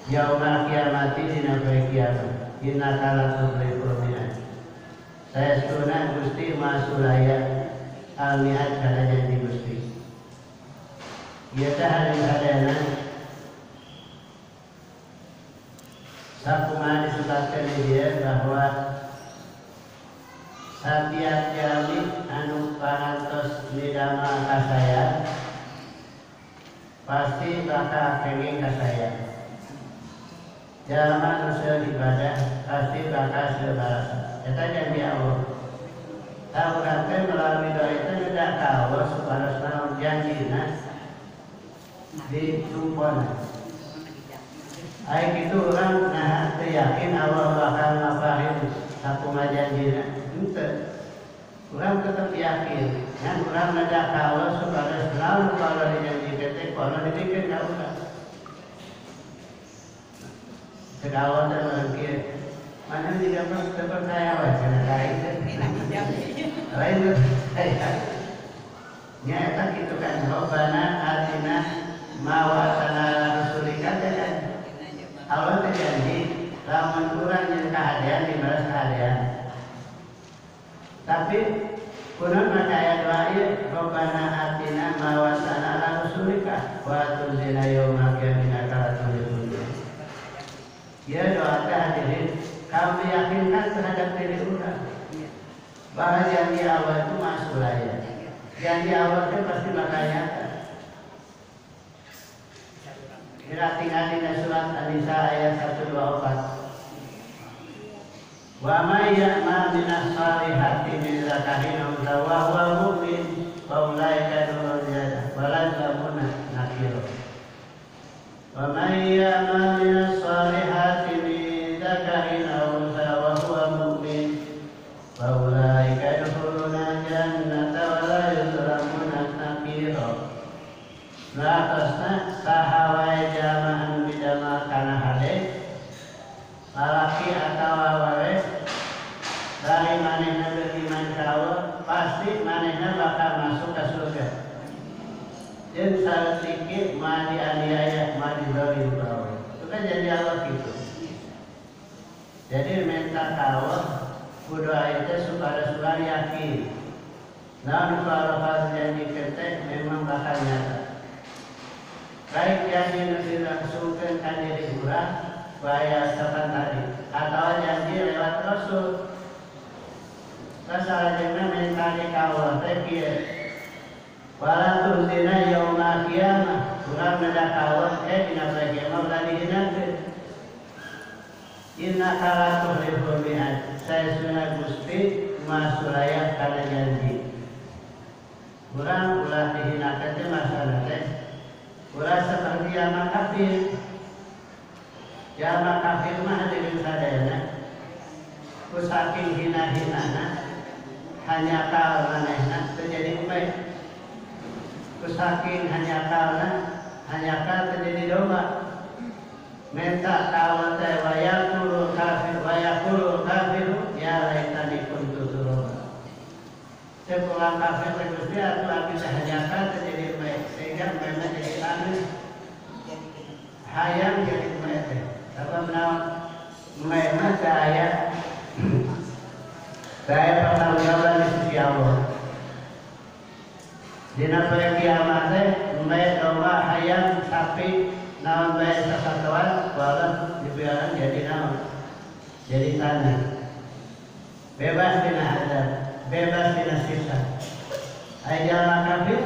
[SPEAKER 1] Yaumul qiyamati dina poe kiamat. Innaka latuflihul mi'ad. Saestuna Gusti masulaya al-mi'ad kana janji Gusti. Ieu teh hari-hadana sakumaha disebutkeun di dieu bahwa setiap jalmi anu parantos didamel ka saya pasti bakal kenging ka saya. Jalma anu seueur ibadah pasti bakal seueur balasan. Eta janji Allah. Urang teh melalui doa itu nedak ka Allah supados naon janjina ditumpon. Ai kitu urang nah teu yakin Allah bakal ngapahin sakumaha janjina. Henteu. Urang tetep yakin. Ngan urang nedak ka Allah supados naon kalau dijanjikeun teh kalau dibikeun ka urang. Cek Allah teh meureun kieu. Mana juga percaya wae kana lain teh. Lain teh. Nya eta kitu kan Rabbana atina ma wa'adtana rasulika teh kan. Allah teh janji lamun urang jeung kahadean dibalas kahadean. Tapi kunaon maka aya doa ieu Rabbana atina ma wa'adtana rasulika wa tunzina yaumul qiyamati kalatulil. Ya doa teh hadirin kami yakinkan terhadap diri urang bahwa janji Allah itu masulaya. Janji Allah itu pasti bakal nyata. Kita tinggal di surat An-Nisa ayat 124. Wa may ya'mal minas salihati min zakarin aw unsa wa huwa mu'min fa ulaika lahumul jannah wa la yuzlamuna nakira. Wa may ya'mal minas salihati min zakarin aw unsa wa huwa mu'min fa ulaika yadkhuluna jannata wa la yuzlamuna nakira. Atasna sahawai jamaan bidama kana hade lalaki atau wawe dari manehna beriman ka Allah pasti manehna bakal masuk ke surga. Jeung saeutik ma dianiaya ma dizalim ka Allah. Itu kan janji Allah gitu. Jadi minta ka Allah kudu aya teh supaya surang yakin. Namun kalau janji teh memang bakal nyata. Baik janji nu dilangsungkeun ka diri urang baya sapan tadi atau janji lewat Rasul. Kasarajengna minta di ka Allah teh kieu. Wala tunzina yaumul qiyamah. Urang nedak ka Allah dina poe kiamat ulah dihinakeun. Innaka latuflihul mi'ad. Saestuna Gusti masulaya kana janji. Urang ulah dihinakeun teh masalah teh ulah seperti jama kafir. Jama kafir mah hadirin sadayana ku saking hina-hinana hanya kal manehna terjadi umek. Ku saking hanya kal terjadi domba. Minta kawat teh wayaqulu kafir ya laitani kuntu turaba. Sepulang kafir Gusti atuh abdi hanya kal terjadi umek sehingga memang jadi anu hayang jadi umek teh. Apa menawan memang saya pertanggungjawaban di sisi Allah. Dina poe kiamat teh umek domba hayang sapi naon bae sasatuan walau dibiaran jadi naon jadi tanah bebas dina azab bebas dina siksa. Jalma kafir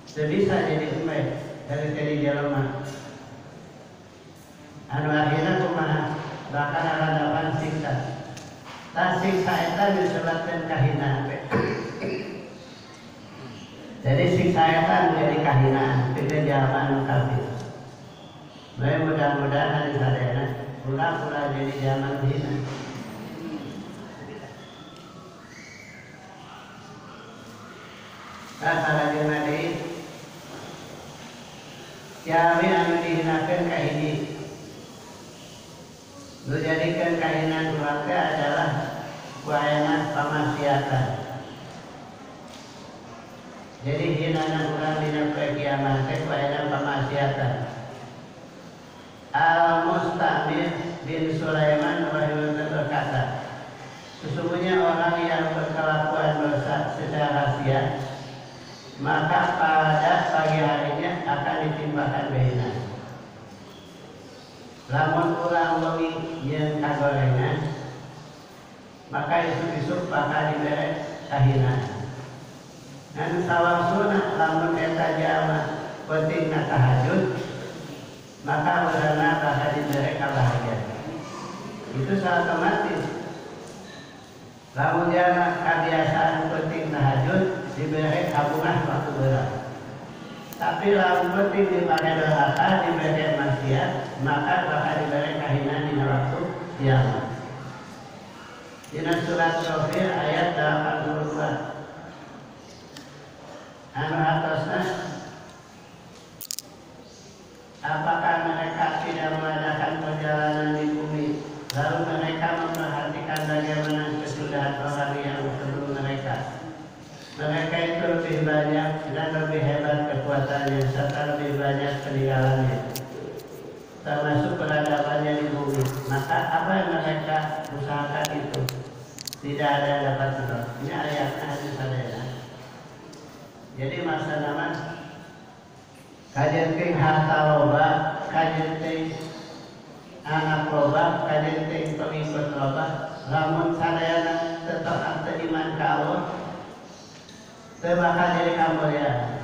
[SPEAKER 1] sebisa jadi umek dari jalma anu akhirna kumaha bakal hadapan siksa. Tah siksa eta disebutkeun kahinaan. Jadi siksa eta menjadi kahinaan pikeun jalma anu kafir. Bae mudah-mudahan hari sadayana pura-pura jadi zaman hina. Sasalajengna deui Yami anu dihinakeun ka hiji. Nu jadikeun kahinan urang teh adalah wayana pamaksiatan. Jadi hinana urang dina poe kiamat teh wayana pamaksiatan. Al-Mustamid bin Sulaiman rahimahullah berkata, sesungguhnya orang yang berkelakuan dosa secara rahasia, maka pada pagi harinya akan ditimpakan behina. Lamun ulang wengi yang kagorengan, maka isuk-isuk bakal diberi kahinaan. Dan sawangsuna lamun eta jalma pentingna tahajud, maka urana bakal diberi kabahagiaan. Itu salah otomatis. Lamun jalma kebiasaan penting tahajud diberi kabungah waktu berat. Tapi lamun penting dipakai doa diberi maksiat, maka bakal diberi kahinaan di waktu kiamat. Dina surat Ghafir ayat 82. Anu atasna, apakah mereka tidak mengadakan perjalanan di bumi, lalu mereka memperhatikan bagaimana kesudahan orang yang sebelum mereka? Mereka itu lebih banyak dan lebih hebat kekuatannya serta lebih banyak peninggalannya, termasuk peradabannya di bumi. Maka apa yang mereka usahakan itu tidak ada yang dapat menolak. Ini ayatnya hadis sadaya. Jadi masa nama kajen ting harta loba, kajen ting anak loba, kajen ting pengikut loba, lamun sadayana tetap iman ka Allah, teu bakal jadi kamulyan,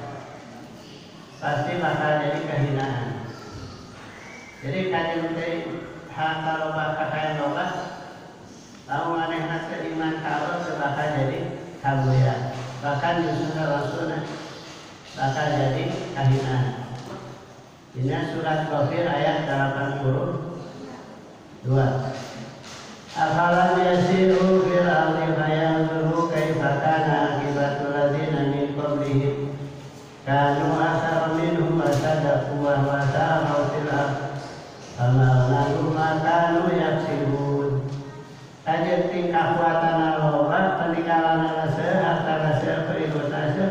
[SPEAKER 1] pasti bakal jadi kehinaan. Jadi kajen ting harta loba, kekayaan loba, lamun manehna teu iman ka Allah, teu bakal jadi kamulyan. Bahkan justru langsung bakal jadi kahinaan. Ini surat Ghafir ayat 82. Afalam yasiru fil ardi fayanzuru kaifa kana aqibatul ladzina min qablihim kanu asara minhum asada quwwah wa sa'u fil ardh fama lalu ma kanu yaksibun. Kajen tingkah kuatan loba, peninggalan rasa, harta rasa, peribut rasa,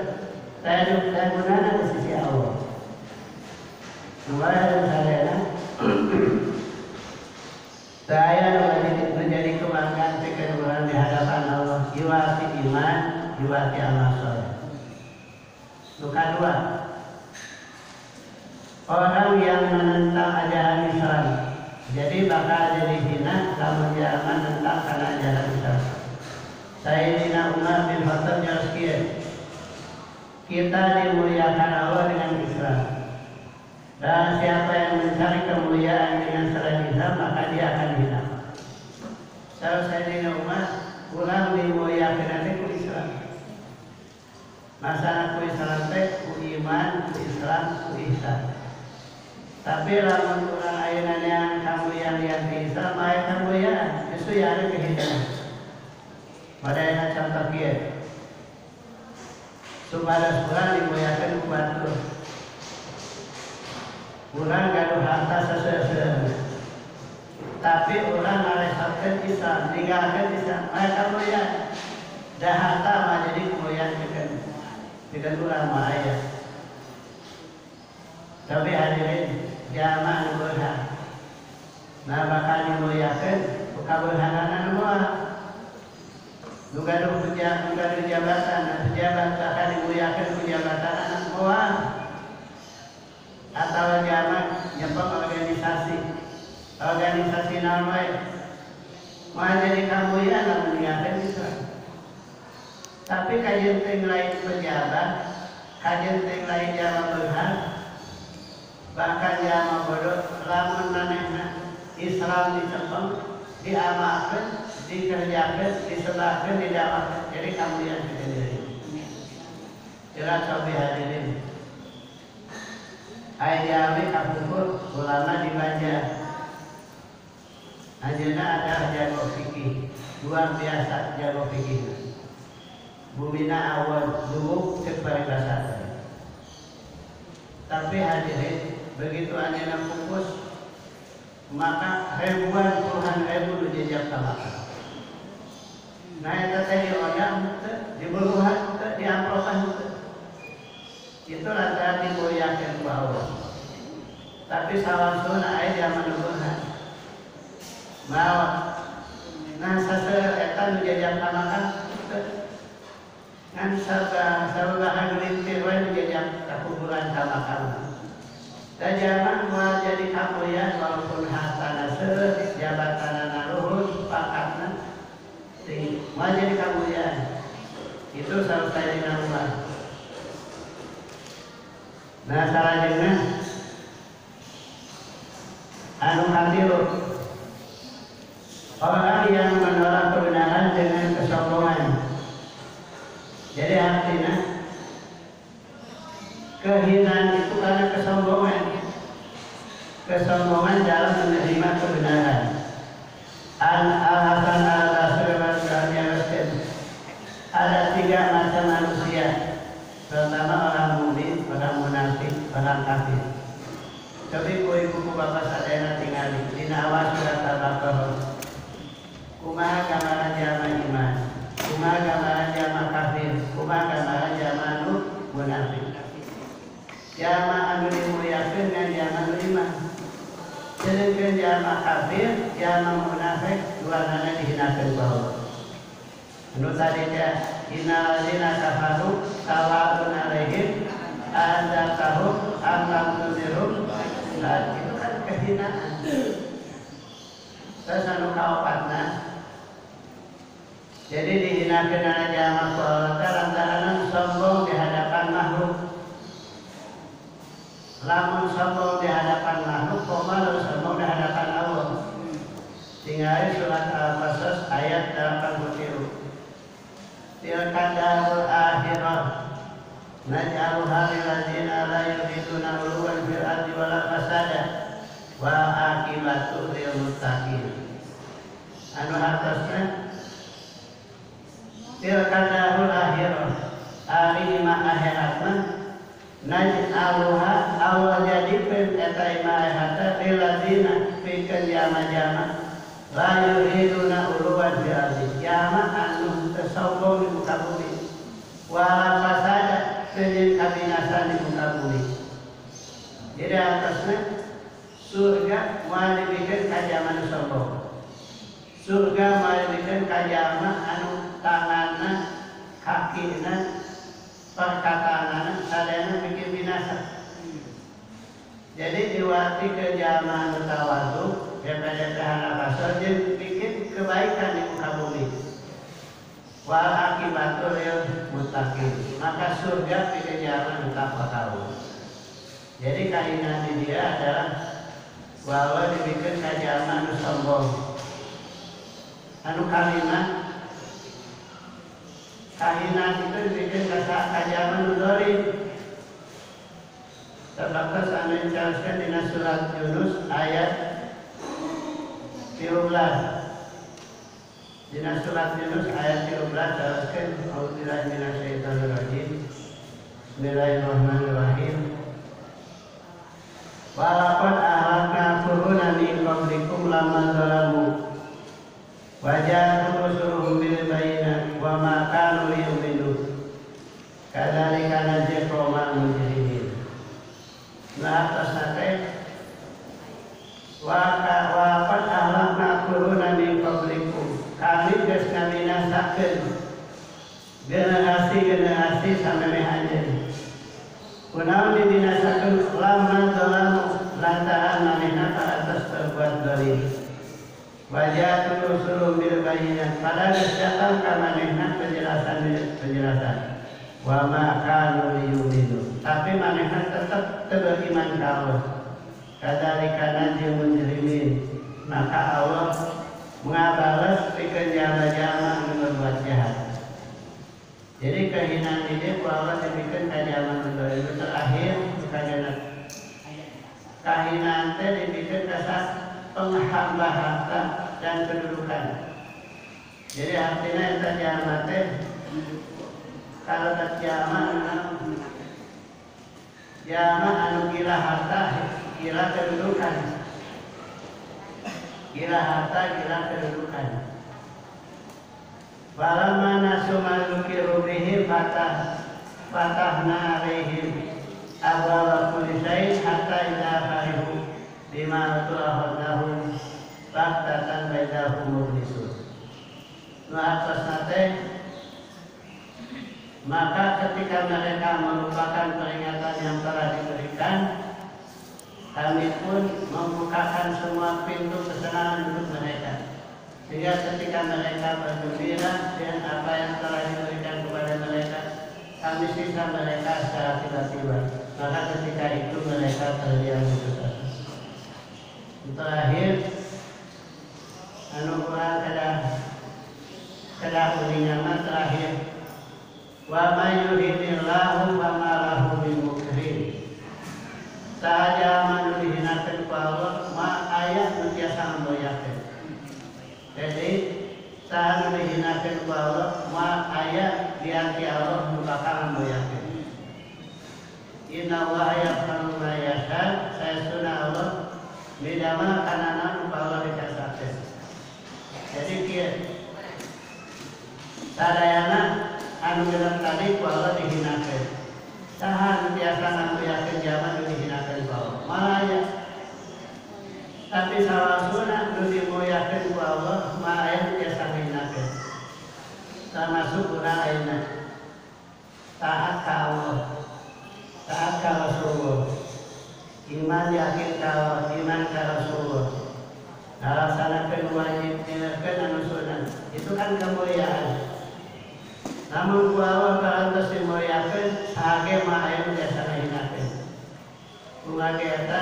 [SPEAKER 1] tajuk dan gunana di sisi Allah. Dua yang sadana, saya menjadi kebanggaan kekedudukan di hadapan Allah. Jiwati iman, jiwati amal soleh. Luka dua, orang yang menentang ajaran Islam. Jadi bakal jadi hina kalau dia menentang karena ajaran Islam. Sayyidina Umar bin Khattab jelaskan, kita dimuliakan Allah dengan Islam. Dan siapa yang mencari kemuliaan dengan selain Islam, maka dia akan hina. Kalau Sayyidina Umar ulang dimuliakan nanti ku Islam. Masalah ku Islam teh ku iman, ku Islam, ku ihsan. Tapi lamun urang ayeuna yang kamu yang lihat di Islam, ayat kamu ya, justru ya ada kehidupan. Padahal contoh kieu. Supaya urang dimuliakeun ku batur. Urang gaduh harta sesuatu. Tapi urang ngaresapkeun Islam, ninggalkeun Islam, ayat kamu ya. Dah harta mah jadi kemuliaan pikeun urang mah aya. Tapi hadirin jamaah berhak, nah bakal dimuliakan keberhanan moal. Nugaduh jabatan, pejabat bakal dimuliakan jabatan moal. Atau jamaah nyepeng organisasi namanya, mau jadi kamulian lamun diakan Islam. Tapi kajian ting lain pejabat, kajian ting lain jamaah berhak. Bahkan jamaah bodoh, lamun manehna Islam dicepeng, diamalkan, dikerjakan, disebarkan, didakwakan. Jadi kemuliaan kita diri. Jelas sobi hadirin. Ayat jami kapupur ulama dibaca. Anjeunna ada jago fikih, luar biasa jago fikih. Bumina awal lubuk cek paribasa. Tapi hadirin begitu anjeunna pupus maka ribuan puluhan ribu dijajak tambah. Nah eta teh di oyang teh, di buluhan teh, di amplopan teh. Itu lantaran dimuliakeun ku Allah. Tapi sawasuna aya zaman buluhan. Mau nah saseuleuh eta nu jajak tamakan ngan sabahan lintir wae nu jajak ka kuburan tamakan. Da zaman moal jadi kamulian walaupun hartana seueur, jabatanana luhur, pangkatna tinggi, moal jadi kamulian. Itu sarta dina ulah. Nah salajengna anu katilu orang yang menolak kebenaran dengan kesombongan. Jadi artinya kehinaan itu karena kesombongan. Kesombongan dalam menerima kebenaran. Al-Hasan al-Basri ada 3 macam manusia, terutama orang mukmin, orang munafik, orang kafir. Tapi buku bapak sadayana tingali dina awal surat Al-Baqarah. Kumaha gambaran jama iman, kumaha gambaran jama kafir, kumaha gambaran jama nu munafik. Jama anu dimuliakeun ngan jama nu iman. Sedangkan jama kafir, jama munafik duanana dihinakeun ku Allah. Anu tadi teh innal ladzina kafaru sawa'un 'alaihim a'adzartahum am lam tunzirhum. Itu kan kehinaan. Terus anu kaopatna jadi dihinakeun aja sama Allah lantaran sombong di hadapan makhluk. Lamun sombong di hadapan makhluk, komal sombong di hadapan Allah. Tinggal surat Al-Qasas ayat 83. Tilka darul akhirah naj'aluha lil ladzina la yuriduna 'uluwan fil ardi wala fasada wa aqibatu lil muttaqin. Anu hartosna tilka darul akhirah, ari mah akhirat mah naj'aluha Allah jadikeun eta imah akhirat lil ladzina pikeun jama-jama la yuriduna 'uluwan fil ardi, jama anu teu sombong di muka bumi wala fasada teu kabinasan di muka bumi. Jadi atasnya surga moal dibikeun ka jama nu sombong. Surga moal dibikeun ka jama anu tanganna, kakina, perkataanna sadayana bikin binasa. Jadi diwati ke jama anu tawadhu, DPD hanafasor jeung bikin kebaikan di muka bumi. Wal akibatul lil muttaqin. Maka surga bikin jama anu takwa tahu. Jadi kahinaan di dia adalah bahwa dibikin kajama anu sombong. Anu kalimat kahinaan itu dibikin kajama anu dolim. Terbatas anu dijelaskan di surat Yunus ayat 13. Di surat Yunus ayat 13 jelaskan auzubillahi minasyaitonir rajim. Bismillahirrahmanirrahim. Walaqad ahlakna quruna min qablikum lamma zalamu wa ja'atuhum rusuluhum bil bayyinati wa ma kanu yu'minun kadzalika najzi qauman mujrimin. Nah atas nate walaqad ahlakna quruna min qablikum, kami geus ngabinasakeun generasi sampai anjeun. Kunaon dibinasakeun lamma zalamu lantaran manehna ka atas berbuat zalim. Wajah rusuluhum bil bayyinat, pada geus datang ka manehna penjelasan. Wa ma kanu yu'minun, tapi manehna tetap teu beriman ka Allah. Kadzalika najzil mujrimin, maka Allah mengabales pikeun jalma-jalma anu berbuat jahat. Jadi kehinaan ini Allah dibikin kajaman itu terakhir kajaman kahinaan teh dibikin dasar penghamba harta dan kedudukan. Jadi artinya eta jalma teh kalau jalma anu gila harta, gila kedudukan. Gila harta, gila kedudukan. Falamma nasu ma dzukiru bihi fatahna alaihim abwaaba kulli syai'in hatta idza farihu bima akhadnahum baghtatan bainahum mublisun. Atas nate maka ketika mereka melupakan peringatan yang telah diberikan, kami pun membukakan semua pintu kesenangan untuk mereka, sehingga ketika mereka bergembira dengan apa yang telah diberikan kepada mereka, kami siksa mereka secara tiba-tiba. Maka ketika itu mereka terdiam putus asa. Terakhir, Quran kada uningan terakhir, wa may yuridillahu fama lahu min mukrim. Sahaja manu dihinakeun ku Allah ma aya nu tiasa ngboyakeun. Jadi saha nu dihinakeun ku Allah ma aya di hati Allah nu bakal ngboyakeun. Inna wa yaf'alu ma yasha, saestuna Allah bidama kanana nu Allah dikasakeun. Jadi kieu sadayana anu genep tadi ku Allah dihinakeun. Saha nu biasa nganggoyakeun jalma nu dihinakeun ku Allah. Malaya. Tapi sawasuna nu dimuliakeun ku Allah, malaya nu biasa ngahinakeun. Termasuk urang ayeuna taat ka Allah, taat ka Rasulullah, iman yakin ka Allah, iman ka Rasulullah, ngalaksanakeun wajib, tinggalkeun anu sunat. Itu kan kemuliaan. Namun ku Allah kalantos dimuliakeun, sahage mah aya biasa ngahinakeun. Kumaha eta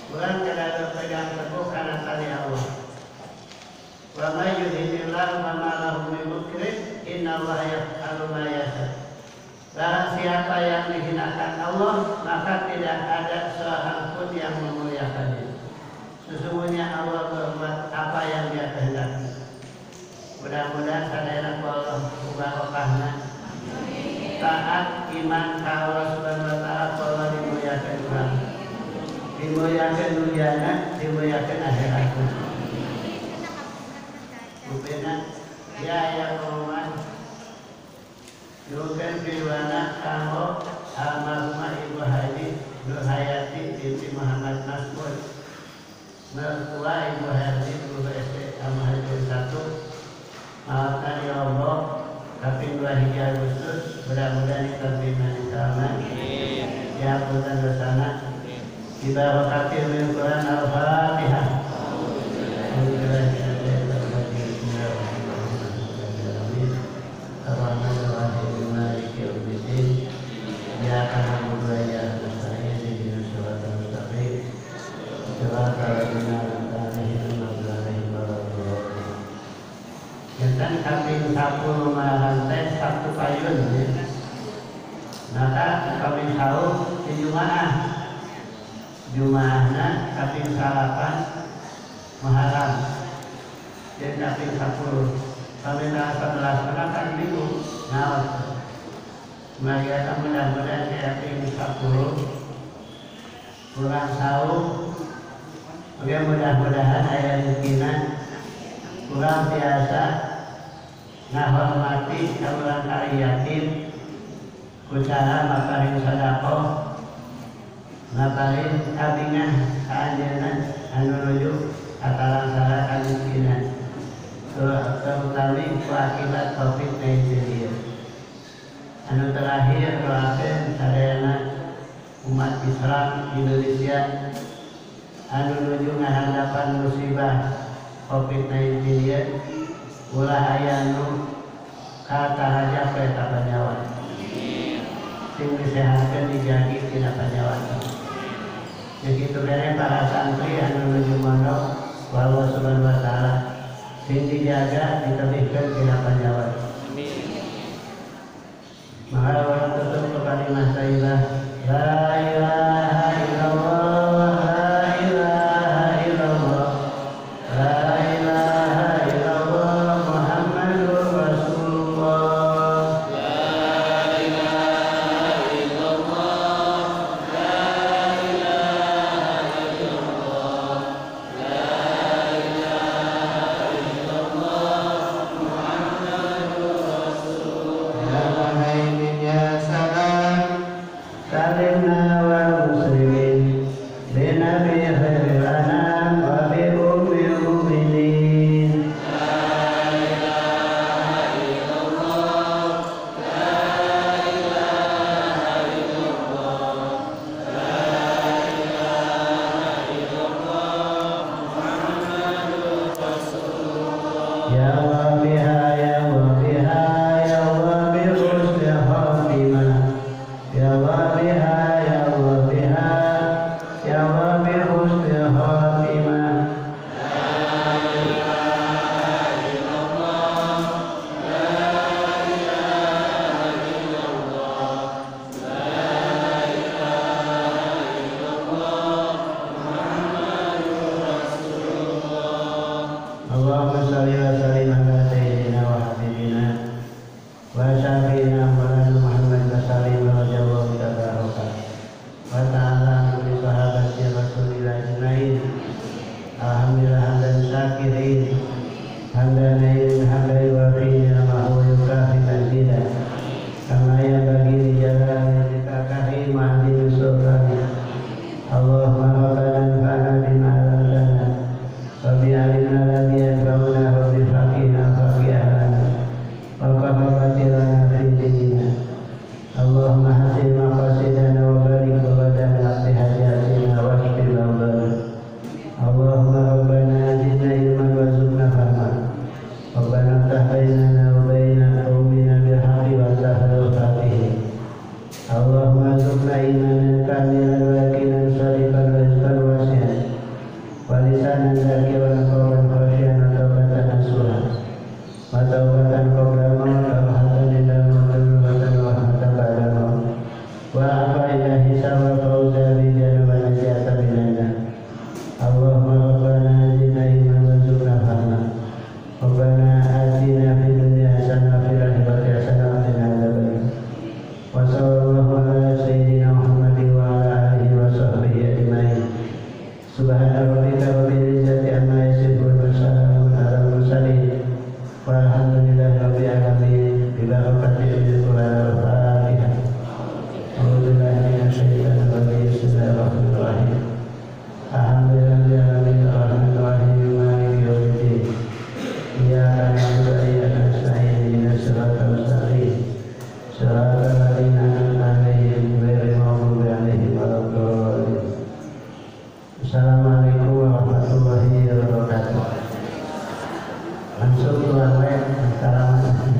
[SPEAKER 1] urang kada berpegang teguh kana tali Allah. Wa may yuridillahu fama lahu min mukrim, innallaha yaf'alu ma yasha. Barang siapa yang dihinakan Allah, maka tidak ada seorang pun yang memuliakannya. Sesungguhnya Allah berbuat apa yang Dia kehendaki. Mudah-mudahan sadayana ku Allah barokahna. Taat iman ka Allah Subhanahu wa taala, Allah dimuliakeun urang. Dimuliakeun dunyana, dimuliakeun akhiratna. Rupena ya kawan Nukan Firwana Kamo almarhumah Ibu Haji Nur Hayati binti Muhammad Masmud, mertua Ibu Haji Guru SD Al-Mahajir 1. Maafkan ya Allah, tapi 2 hijau Agustus mudah-mudahan diterima insyaAllah. Ya Tuhan dosana dibarakatil min Quran Al-Fatihah. Tentang kambing 10 lantai 1 payun ya. Maka kambing sahur di Juma'ahna kambing salapan Muharram dan kambing 10 kambing 11 maka kan minggu ngawas. Mariana mudah-mudahan kambing 10 kurang sahur. Mudah-mudahan ayat mungkinan kurang biasa ngahormati kaulang kali yakin kucara makarin sadaqoh makarin kabingan kaanjenan anu nuju katalang salah kamungkinan terutama ku akibat COVID-19. Anu terakhir doakeun sadayana umat Islam Indonesia anu nuju ngahadapan musibah COVID-19 ya, ulah aya nu kataraja ke tabanyawan. Sing disehatkeun dijagi tina panjawan. Begitu bere para santri anu nuju mondok ku Allah Subhanahu wa taala, sing dijaga ditebihkeun tina panjawan. Amin. Maka orang tutup ke kalimat thayyibah la ilaha illallah, la ilaha illallah, la Ya Allah biha ya Allah biha ya Allah bi husni khatimah. Ya Allah biha ya Allah biha ya Allah bi husni khatimah. Allahumma shalli wa sallim ala sayyidina wa habibina wa syafiina maulana Muhammad wa sallim wa jawab tabaraka wa ta'ala bi sahabati rasulillah ajmain. Alhamdulillah hamdan syakirin hamdan hamdan wa fi ni'amahu yukafi mazida kama yanbaghi li jalali kahri ma'adin sultani. Allahumma rabbana fa'ala bima 'allamtana وبأعلمنا الذي ينفعنا وبفقهنا فقهنا وقربت لنا في ديننا. اللهم حسن مقاصدنا وبارك لنا في حاجاتنا واشف مرضانا. اللهم ربنا زدنا علما وارزقنا فهما. ربنا افتح بيننا وبين قومنا بالحق وسهل وفاتحه. اللهم ارزقنا ايمانا كاملا ويقينا صادقا ورزقا واسعا walisanan zakiran qawlan khasyian wa tawbatan nasuha wa tawbatan qabla maut wa rahmatan inda maut wa rahmatan ba'da maut wa afa ila hisab wa fawza bi jannah wa najata minan nar. Allahumma rabbana zidna ilman warzuqna fahma. Rabbana atina fid dunya hasanah wa fil akhirati hasanah wa qina adzabannar. Wa sallallahu ala sayyidina Muhammadin wa ala alihi wa sahbihi ajmain. Subhana rabbika rabbil izzati amma yasifun wa salamun alal mursalin walhamdulillahi rabbil alamin. Bi barakatil Qur'an al-Fatihah. A'udzu billahi minasy syaithanir rajim. Bismillahirrahmanirrahim. Alhamdulillahi rabbil alamin arrahmanir rahim maliki yaumiddin. Iyyaka na'budu wa iyyaka nasta'in ihdinas siratal mustaqim. Siratal ladzina an'amta 'alaihim ghairil maghdubi 'alaihim waladdallin. Assalamualaikum warahmatullahi wabarakatuh. Langsung keluar web. Assalamualaikum.